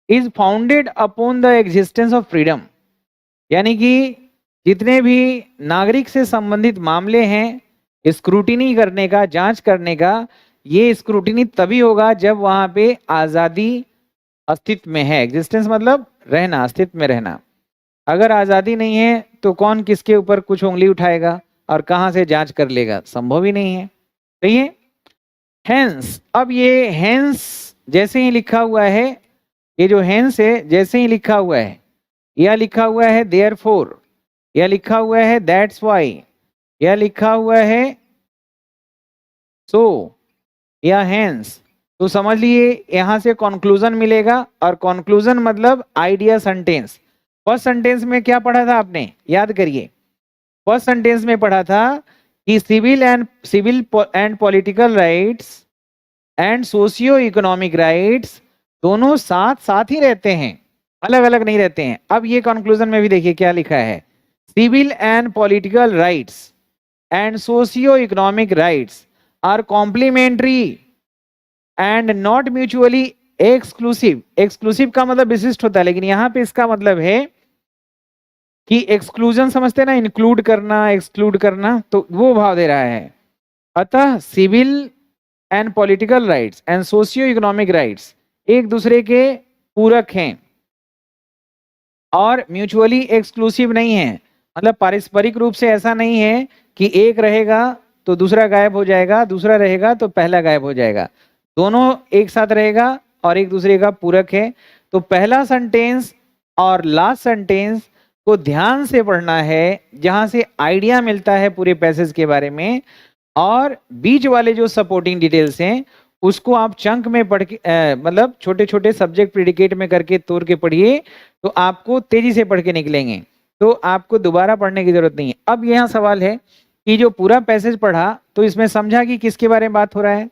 is founded upon the existence of freedom, यानी कि जितने भी नागरिक से संबंधित मामले हैं, स्क्रूटिनी करने का, जांच करने का, ये स्क्रूटिनी तभी होगा जब वहां पे आजादी अस्तित्व में है। एग्जिस्टेंस मतलब रहना, अस्तित्व में रहना। अगर आजादी नहीं है तो कौन किसके ऊपर कुछ उंगली उठाएगा और कहां से जांच कर लेगा, संभव ही नहीं है। सही है। हेंस, अब ये हेंस जैसे ही लिखा हुआ है, ये जो हेंस है जैसे ही लिखा हुआ है, या लिखा हुआ है देयरफॉर, या लिखा हुआ है दैट्स व्हाई, या लिखा हुआ है सो, या हेंस, तो समझ लिए यहां से कंक्लूजन मिलेगा। और कंक्लूजन मतलब आइडिया सेंटेंस। फर्स्ट सेंटेंस में क्या पढ़ा था आपने, याद करिए। फर्स्ट सेंटेंस में पढ़ा था कि civil and political rights and socio economic rights दोनों साथ साथ ही रहते हैं, अलग अलग नहीं रहते हैं। अब ये कंक्लूजन में भी देखिए क्या लिखा है, civil and political rights and socio economic rights are complementary and not mutually exclusive. Exclusive का मतलब विशिष्ट होता है, लेकिन यहां पे इसका मतलब है कि एक्सक्लूजन समझते हैं ना, इंक्लूड करना, एक्सक्लूड करना, तो वो भाव दे रहा है। अतः civil and political rights and socio economic rights एक दूसरे के पूरक हैं और म्यूचुअली एक्सक्लूसिव नहीं है। मतलब पारस्परिक रूप से ऐसा नहीं है कि एक रहेगा तो दूसरा गायब हो जाएगा, दूसरा रहेगा तो पहला गायब हो जाएगा। दोनों एक साथ रहेगा और एक दूसरे का पूरक है। तो पहला सेंटेंस और लास्ट सेंटेंस को ध्यान से पढ़ना है, जहां से आइडिया मिलता है पूरे पैसेज के बारे में। और बीच वाले जो सपोर्टिंग डिटेल्स हैं उसको आप चंक में पढ़ के मतलब छोटे छोटे सब्जेक्ट प्रेडिकेट में करके तोड़ के पढ़िए, तो आपको तेजी से पढ़ के निकलेंगे, तो आपको दोबारा पढ़ने की जरूरत नहीं है। अब यहाँ सवाल है कि जो पूरा पैसेज पढ़ा तो इसमें समझा कि किसके बारे में बात हो रहा है।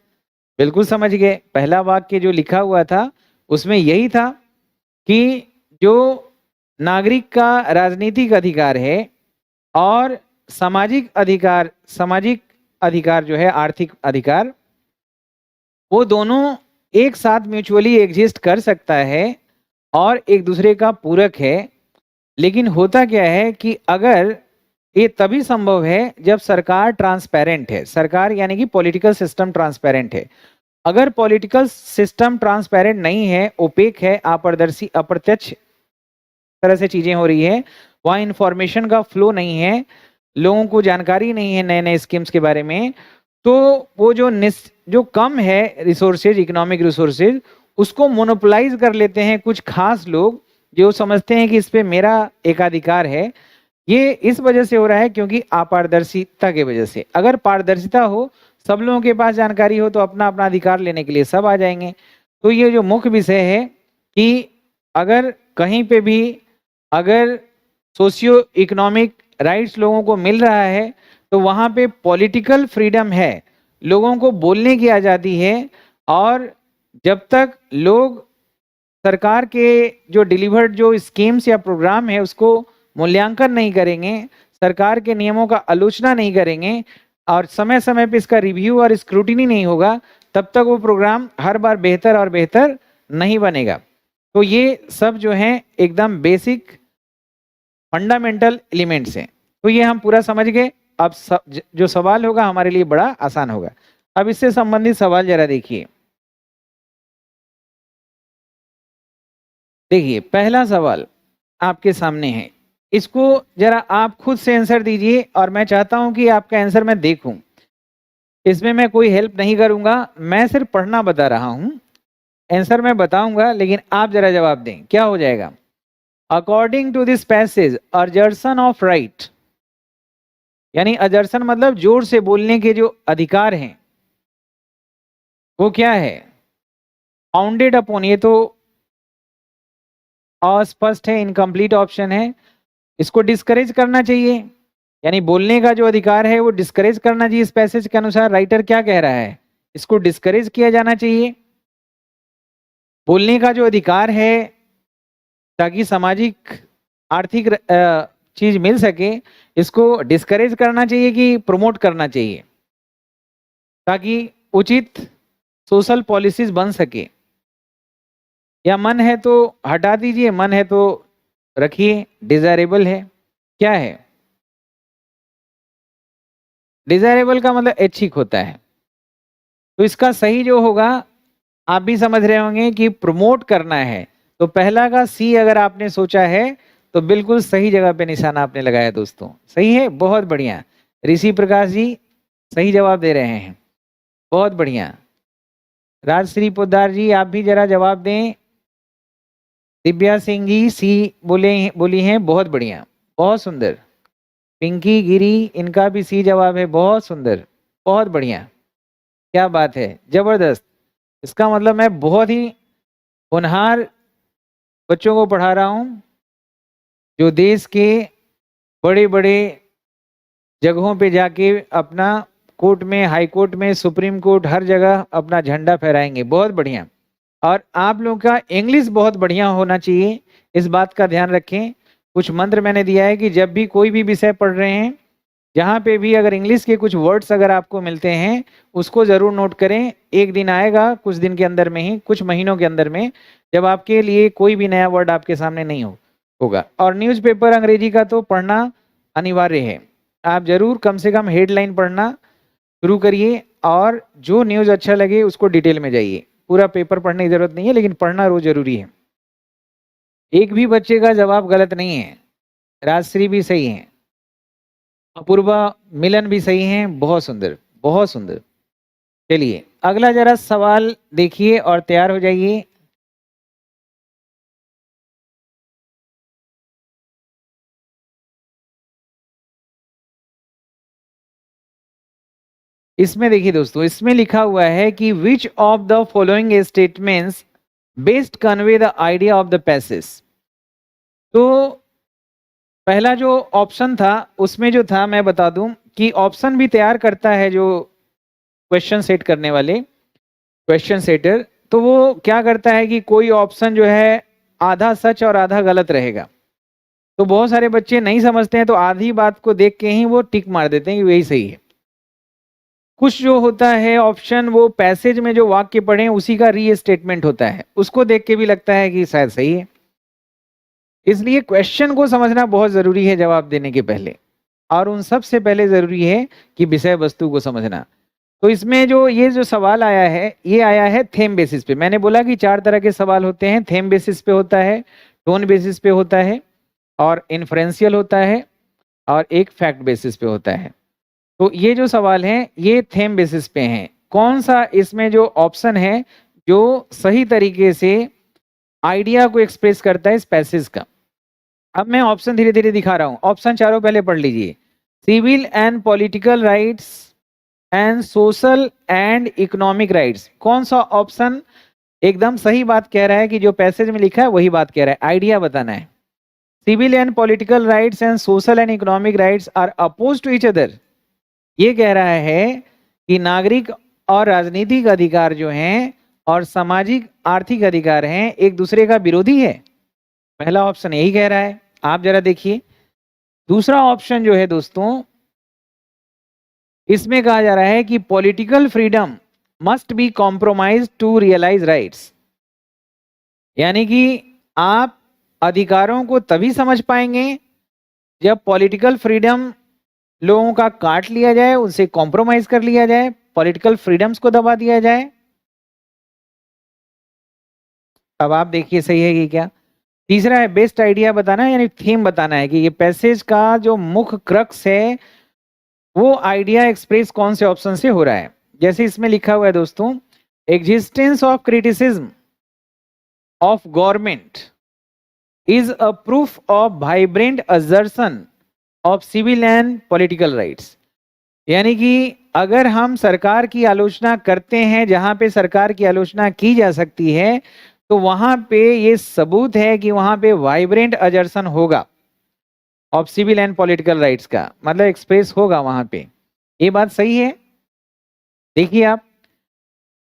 बिल्कुल समझ गए। पहला वाक्य जो लिखा हुआ था उसमें यही था कि जो नागरिक का राजनीतिक अधिकार है और सामाजिक अधिकार जो है, आर्थिक अधिकार, वो दोनों एक साथ म्यूचुअली एग्जिस्ट कर सकता है और एक दूसरे का पूरक है। लेकिन होता क्या है कि अगर ये तभी संभव है जब सरकार ट्रांसपेरेंट है, सरकार यानी कि पॉलिटिकल सिस्टम ट्रांसपेरेंट है। अगर पॉलिटिकल सिस्टम ट्रांसपेरेंट नहीं है, ओपेक है, अपारदर्शी, अप्रत्यक्ष तरह से चीजें हो रही है, वहां इंफॉर्मेशन का फ्लो नहीं है, लोगों को जानकारी नहीं है नए नए स्कीम्स के बारे में, तो वो जो कम है रिसोर्सेज, इकोनॉमिक रिसोर्सेज, उसको मोनोपोलाइज कर लेते हैं कुछ खास लोग जो समझते हैं कि इस पे मेरा एकाधिकार है। ये इस वजह से हो रहा है क्योंकि अपारदर्शिता की वजह से। अगर पारदर्शिता हो, सब लोगों के पास जानकारी हो, तो अपना अपना अधिकार लेने के लिए सब आ जाएंगे। तो ये जो मुख्य विषय है कि अगर कहीं पे भी अगर सोशियो इकोनॉमिक राइट्स लोगों को मिल रहा है तो वहां पे पॉलिटिकल फ्रीडम है, लोगों को बोलने की आज़ादी है। और जब तक लोग सरकार के जो डिलीवर्ड जो स्कीम्स या प्रोग्राम है उसको मूल्यांकन नहीं करेंगे, सरकार के नियमों का आलोचना नहीं करेंगे और समय समय पे इसका रिव्यू और स्क्रूटिनी नहीं होगा, तब तक वो प्रोग्राम हर बार बेहतर और बेहतर नहीं बनेगा। तो ये सब जो है एकदम बेसिक फंडामेंटल एलिमेंट्स हैं। तो ये हम पूरा समझ गए। अब जो सवाल होगा हमारे लिए बड़ा आसान होगा। अब इससे संबंधित सवाल जरा देखिए। देखिए पहला सवाल आपके सामने है, इसको जरा आप खुद से आंसर दीजिए और मैं चाहता हूं कि आपका आंसर मैं देखूं। इसमें मैं कोई हेल्प नहीं करूंगा, मैं सिर्फ पढ़ना बता रहा हूं। आंसर मैं बताऊंगा लेकिन आप जरा जवाब दें, क्या हो जाएगा? According to this passage assertion of right, यानी अजर्सन मतलब जोर से बोलने के जो अधिकार हैं वो क्या है? फाउंडेड अपॉन, ये तो अस्पष्ट है, इनकम्प्लीट ऑप्शन है। इसको डिस्करेज करना चाहिए, यानी बोलने का जो अधिकार है वो डिस्करेज करना चाहिए। इस पैसेज के अनुसार राइटर क्या कह रहा है? इसको डिस्करेज किया जाना चाहिए। बोलने का जो अधिकार है ताकि सामाजिक आर्थिक चीज मिल सके, इसको डिस्करेज करना चाहिए कि प्रमोट करना चाहिए ताकि उचित सोशल पॉलिसीज बन सके? या मन है तो हटा दीजिए, मन है तो रखिए, डिजायरेबल है, क्या है? डिजायरेबल का मतलब ऐच्छिक होता है। तो इसका सही जो होगा, आप भी समझ रहे होंगे कि प्रमोट करना है, तो पहला का सी अगर आपने सोचा है तो बिल्कुल सही जगह पे निशाना आपने लगाया दोस्तों, सही है, बहुत बढ़िया। ऋषि प्रकाश जी सही जवाब दे रहे हैं, बहुत बढ़िया। राजश्री पोद्दार जी आप भी जरा जवाब दें। दिव्या सिंह जी सी बोली हैं, बहुत बढ़िया, बहुत सुंदर। पिंकी गिरी, इनका भी सी जवाब है, बहुत सुंदर, बहुत बढ़िया, क्या बात है, जबरदस्त। इसका मतलब मैं बहुत ही होनहार बच्चों को पढ़ा रहा हूं जो देश के बड़े बड़े जगहों पे जाके अपना कोर्ट में, हाई कोर्ट में, सुप्रीम कोर्ट, हर जगह अपना झंडा फहराएंगे, बहुत बढ़िया। और आप लोगों का इंग्लिश बहुत बढ़िया होना चाहिए, इस बात का ध्यान रखें। कुछ मंत्र मैंने दिया है कि जब भी कोई भी विषय पढ़ रहे हैं, जहाँ पे भी अगर इंग्लिश के कुछ वर्ड्स अगर आपको मिलते हैं उसको जरूर नोट करें। एक दिन आएगा कुछ दिन के अंदर में ही, कुछ महीनों के अंदर में, जब आपके लिए कोई भी नया वर्ड आपके सामने नहीं होगा। और न्यूज़पेपर अंग्रेजी का तो पढ़ना अनिवार्य है, आप जरूर कम से कम हेडलाइन पढ़ना शुरू करिए और जो न्यूज़ अच्छा लगे उसको डिटेल में जाइए। पूरा पेपर पढ़ने की जरूरत नहीं है, लेकिन पढ़ना रोज जरूरी है। एक भी बच्चे का जवाब गलत नहीं है, राजश्री भी सही है, अपूर्वा मिलन भी सही है, बहुत सुंदर, बहुत सुंदर। चलिए अगला जरा सवाल देखिए और तैयार हो जाइए। इसमें देखिए दोस्तों, इसमें लिखा हुआ है कि which of the following statements best convey the idea of the passage. तो पहला जो ऑप्शन था उसमें जो था, मैं बता दूं कि ऑप्शन भी तैयार करता है जो क्वेश्चन सेट करने वाले, क्वेश्चन सेटर, तो वो क्या करता है कि कोई ऑप्शन जो है आधा सच और आधा गलत रहेगा। तो बहुत सारे बच्चे नहीं समझते हैं तो आधी बात को देख के ही वो टिक मार देते हैं कि वही सही है। कुछ जो होता है ऑप्शन, वो पैसेज में जो वाक्य पढ़े उसी का रीस्टेटमेंट होता है, उसको देख के भी लगता है कि शायद सही है। इसलिए क्वेश्चन को समझना बहुत जरूरी है जवाब देने के पहले, और उन सबसे पहले जरूरी है कि विषय वस्तु को समझना। तो इसमें जो ये जो सवाल आया है, ये आया है थेम बेसिस पे। मैंने बोला कि 4 तरह के सवाल होते हैं, थेम बेसिस पे होता है, टोन बेसिस पे होता है, और इन्फ्रेंशियल होता है, और एक फैक्ट बेसिस पे होता है। तो ये जो सवाल हैं ये थेम बेसिस पे हैं। कौन सा इसमें जो ऑप्शन है जो सही तरीके से आइडिया को एक्सप्रेस करता है इस पैसेज का? अब मैं ऑप्शन धीरे धीरे दिखा रहा हूं, ऑप्शन चारों पहले पढ़ लीजिए। Civil and political rights and social and economic rights. कौन सा ऑप्शन एकदम सही बात कह रहा है कि जो पैसेज में लिखा है वही बात कह रहा है, आइडिया बताना है। Civil and political rights and social and economic rights are oppose to each other. ये कह रहा है कि नागरिक और राजनीतिक अधिकार जो हैं और सामाजिक आर्थिक अधिकार हैं एक दूसरे का विरोधी है। पहला ऑप्शन यही कह रहा है, आप जरा देखिए। दूसरा ऑप्शन जो है दोस्तों, इसमें कहा जा रहा है कि political freedom must be compromise to realize rights, यानी कि आप अधिकारों को तभी समझ पाएंगे जब पॉलिटिकल फ्रीडम लोगों का काट लिया जाए, उनसे कॉम्प्रोमाइज कर लिया जाए, पॉलिटिकल फ्रीडम्स को दबा दिया जाए। अब आप देखिए सही है कि क्या। तीसरा है बेस्ट आइडिया बताना है, यानी थीम बताना है कि ये पैसेज का जो मुख्य क्रक्स है वो आइडिया एक्सप्रेस कौन से ऑप्शन से हो रहा है? जैसे इसमें लिखा हुआ है दोस्तों, existence of criticism of government is a proof of vibrant assertion of civil and political rights. यानी कि अगर हम सरकार की आलोचना करते हैं, जहां पे सरकार की आलोचना की जा सकती है, तो वहां पे ये सबूत है कि वहां पे वाइब्रेंट असर्शन होगा of civil and political rights का, मतलब एक्सप्रेस होगा वहां पे। ये बात सही है। देखिए आप,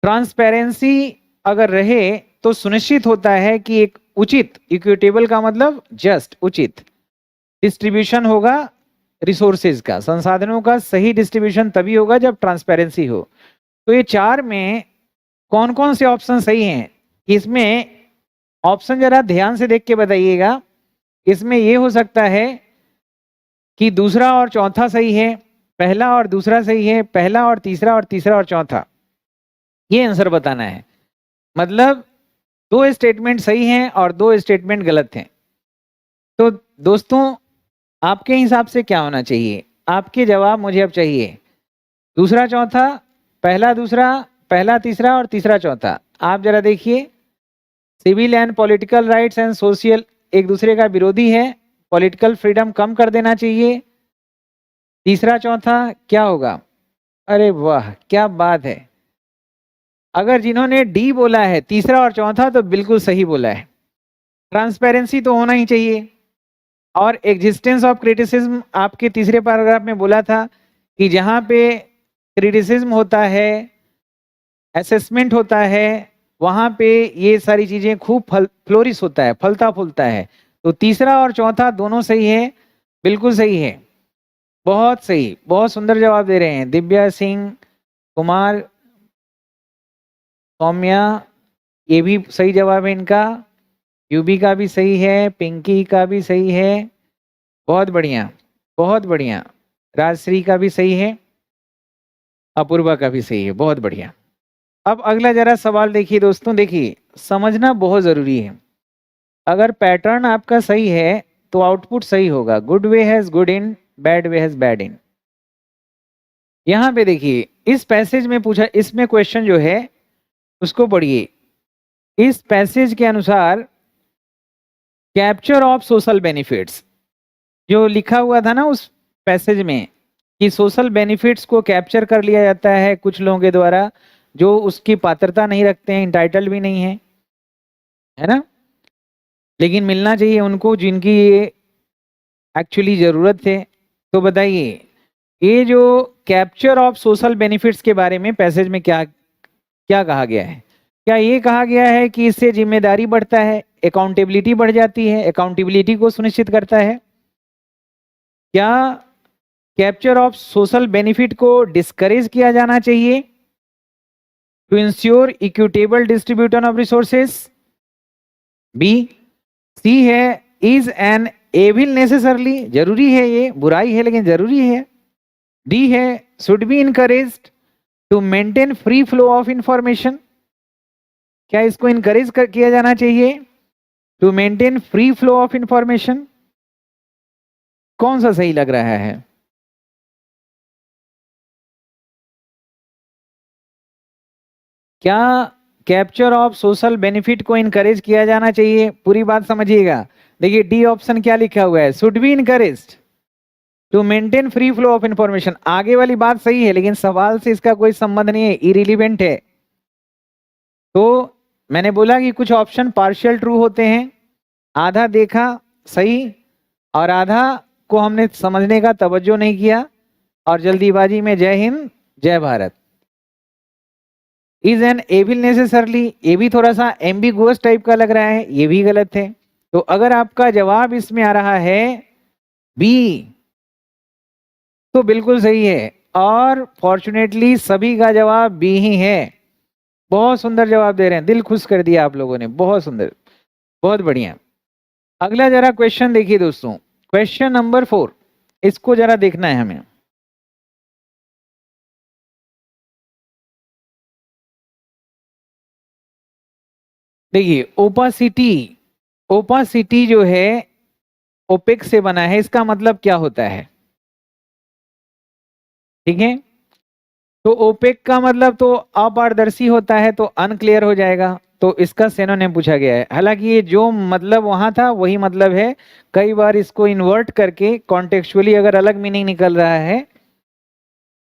ट्रांसपेरेंसी अगर रहे तो सुनिश्चित होता है कि एक उचित, इक्विटेबल का मतलब जस्ट, उचित डिस्ट्रीब्यूशन होगा रिसोर्सेज का, संसाधनों का सही डिस्ट्रीब्यूशन तभी होगा जब ट्रांसपेरेंसी हो। तो ये चार में कौन कौन से ऑप्शन सही हैं? इसमें ऑप्शन जरा ध्यान से देख के बताइएगा। इसमें ये हो सकता है कि दूसरा और चौथा सही है, पहला और दूसरा सही है, पहला और तीसरा और चौथा। ये आंसर बताना है। मतलब दो स्टेटमेंट सही हैं और दो स्टेटमेंट गलत हैं। तो दोस्तों, आपके हिसाब से क्या होना चाहिए? आपके जवाब मुझे अब चाहिए। दूसरा चौथा, पहला दूसरा, पहला तीसरा और तीसरा चौथा। आप जरा देखिए, civil and political rights and social एक दूसरे का विरोधी है, पॉलिटिकल फ्रीडम कम कर देना चाहिए। तीसरा चौथा क्या होगा? अरे वाह, क्या बात है! अगर जिन्होंने डी बोला है तीसरा और चौथा, तो बिल्कुल सही बोला है। ट्रांसपेरेंसी तो होना ही चाहिए। और एग्जिस्टेंस ऑफ क्रिटिसिज्म आपके तीसरे पैराग्राफ में बोला था कि जहां पे क्रिटिसिज्म होता है, असेसमेंट होता है, वहां पे ये सारी चीजें खूब फ्लोरिश होता है, फलता फूलता है। तो तीसरा और चौथा दोनों सही है, बिल्कुल सही है। बहुत सही, बहुत सुंदर जवाब दे रहे हैं दिव्या सिंह, कुमार, सौम्या, ये भी सही जवाब है इनका। यूबी का भी सही है, पिंकी का भी सही है, बहुत बढ़िया, बहुत बढ़िया। राजश्री का भी सही है, अपूर्वा का भी सही है, बहुत बढ़िया। अब अगला जरा सवाल देखिए दोस्तों, देखिए समझना बहुत जरूरी है। अगर पैटर्न आपका सही है तो आउटपुट सही होगा। Good way has good in, bad way has bad in. यहां पे देखिए, इस पैसेज में पूछा, इसमें क्वेश्चन जो है उसको पढ़िए। इस पैसेज के अनुसार कैप्चर ऑफ सोशल बेनिफिट्स, जो लिखा हुआ था ना उस पैसेज में कि सोशल बेनिफिट्स को कैप्चर कर लिया जाता है कुछ लोगों के द्वारा जो उसकी पात्रता नहीं रखते हैं, इंटाइटल भी नहीं है, है ना, लेकिन मिलना चाहिए उनको जिनकी ये एक्चुअली जरूरत है। तो बताइए, ये जो कैप्चर ऑफ सोशल बेनिफिट्स के बारे में पैसेज में क्या क्या कहा गया है? क्या ये कहा गया है कि इससे जिम्मेदारी बढ़ता है, अकाउंटेबिलिटी बढ़ जाती है, अकाउंटेबिलिटी को सुनिश्चित करता है? क्या कैप्चर ऑफ सोशल बेनिफिट को डिस्करेज किया जाना चाहिए to ensure equitable distribution of resources? B. C है, इज एन एविल नेसेसरली, जरूरी है, ये बुराई है लेकिन जरूरी है। डी है, should be encouraged to maintain free flow of information, क्या इसको इनकरेज किया जाना चाहिए to maintain free flow of information? कौन सा सही लग रहा है? क्या कैप्चर ऑफ सोशल बेनिफिट को इनकरेज किया जाना चाहिए? पूरी बात समझिएगा। देखिए डी ऑप्शन क्या लिखा हुआ है, should be encouraged to maintain free flow of information. आगे वाली बात सही है लेकिन सवाल से इसका कोई संबंध नहीं है, इरिलीवेंट है। तो मैंने बोला कि कुछ ऑप्शन पार्शियल ट्रू होते हैं, आधा देखा सही और आधा को हमने समझने का तवज्जो नहीं किया और जल्दीबाजी में जय हिंद जय Bharat. Is an evil necessarily, ये भी थोड़ा सा एम्बिगुअस टाइप का लग रहा है, ये भी गलत है। तो अगर आपका जवाब इसमें आ रहा है बी, तो बिल्कुल सही है। और फॉर्चुनेटली सभी का जवाब बी ही है। बहुत सुंदर जवाब दे रहे हैं, दिल खुश कर दिया आप लोगों ने, बहुत सुंदर, बहुत बढ़िया। अगला जरा क्वेश्चन देखिए दोस्तों, क्वेश्चन नंबर 4, इसको जरा देखना है हमें। देखिए ओपासिटी, ओपासिटी जो है ओपेक से बना है, इसका मतलब क्या होता है? ठीक है। तो ओपेक का मतलब तो अपारदर्शी होता है, तो अनक्लियर हो जाएगा, तो इसका सिनोनिम पूछा गया है। हालांकि ये जो मतलब वहां था वही मतलब है, कई बार इसको इन्वर्ट करके कॉन्टेक्चुअली अगर अलग मीनिंग निकल रहा है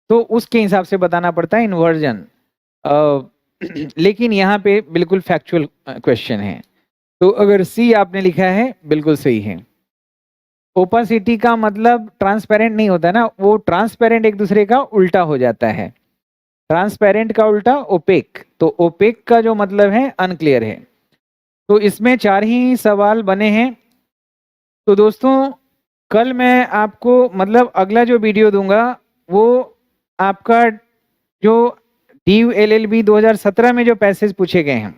तो उसके हिसाब से बताना पड़ता है इन्वर्जन। लेकिन यहाँ पे बिल्कुल फैक्चुअल क्वेश्चन है, तो अगर सी आपने लिखा है बिल्कुल सही है। ओपासिटी का मतलब ट्रांसपेरेंट नहीं होता ना, वो ट्रांसपेरेंट एक दूसरे का उल्टा हो जाता है। ट्रांसपेरेंट का उल्टा ओपेक, तो ओपेक का जो मतलब है अनक्लियर है। तो इसमें 4 ही सवाल बने हैं। तो दोस्तों कल मैं आपको मतलब अगला जो वीडियो दूंगा वो आपका जो ड्यू एलएलबी 2017 में जो पैसेज पूछे गए हैं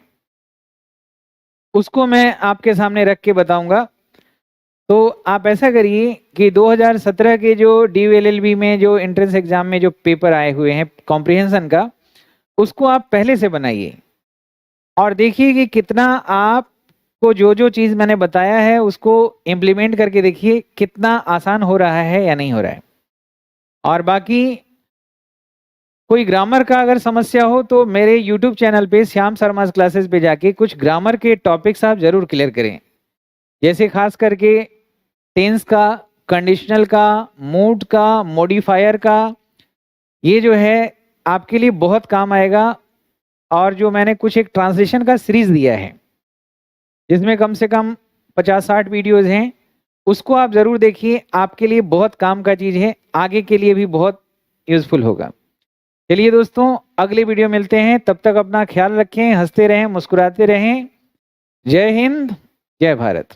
उसको मैं आपके सामने रख के बताऊंगा। तो आप ऐसा करिए कि 2017 के जो ड्यू एलएलबी में जो एंट्रेंस एग्जाम में जो पेपर आए हुए हैं कॉम्प्रिहेंशन का, उसको आप पहले से बनाइए और देखिए कि कितना आपको जो जो चीज मैंने बताया है उसको इम्प्लीमेंट करके देखिए कितना आसान हो रहा है या नहीं हो रहा है। और बाकी कोई ग्रामर का अगर समस्या हो तो मेरे YouTube चैनल पे श्याम शर्मा क्लासेस पे जाके कुछ ग्रामर के टॉपिक्स आप जरूर क्लियर करें, जैसे खास करके टेंस का, कंडीशनल का, मूड का, मॉडिफायर का। ये जो है आपके लिए बहुत काम आएगा। और जो मैंने कुछ एक ट्रांसलेशन का सीरीज दिया है जिसमें कम से कम 50-60 वीडियोज हैं, उसको आप जरूर देखिए, आपके लिए बहुत काम का चीज है, आगे के लिए भी बहुत यूजफुल होगा। चलिए दोस्तों अगले वीडियो मिलते हैं, तब तक अपना ख्याल रखें, हंसते रहें, मुस्कुराते रहें। जय हिंद, जय भारत।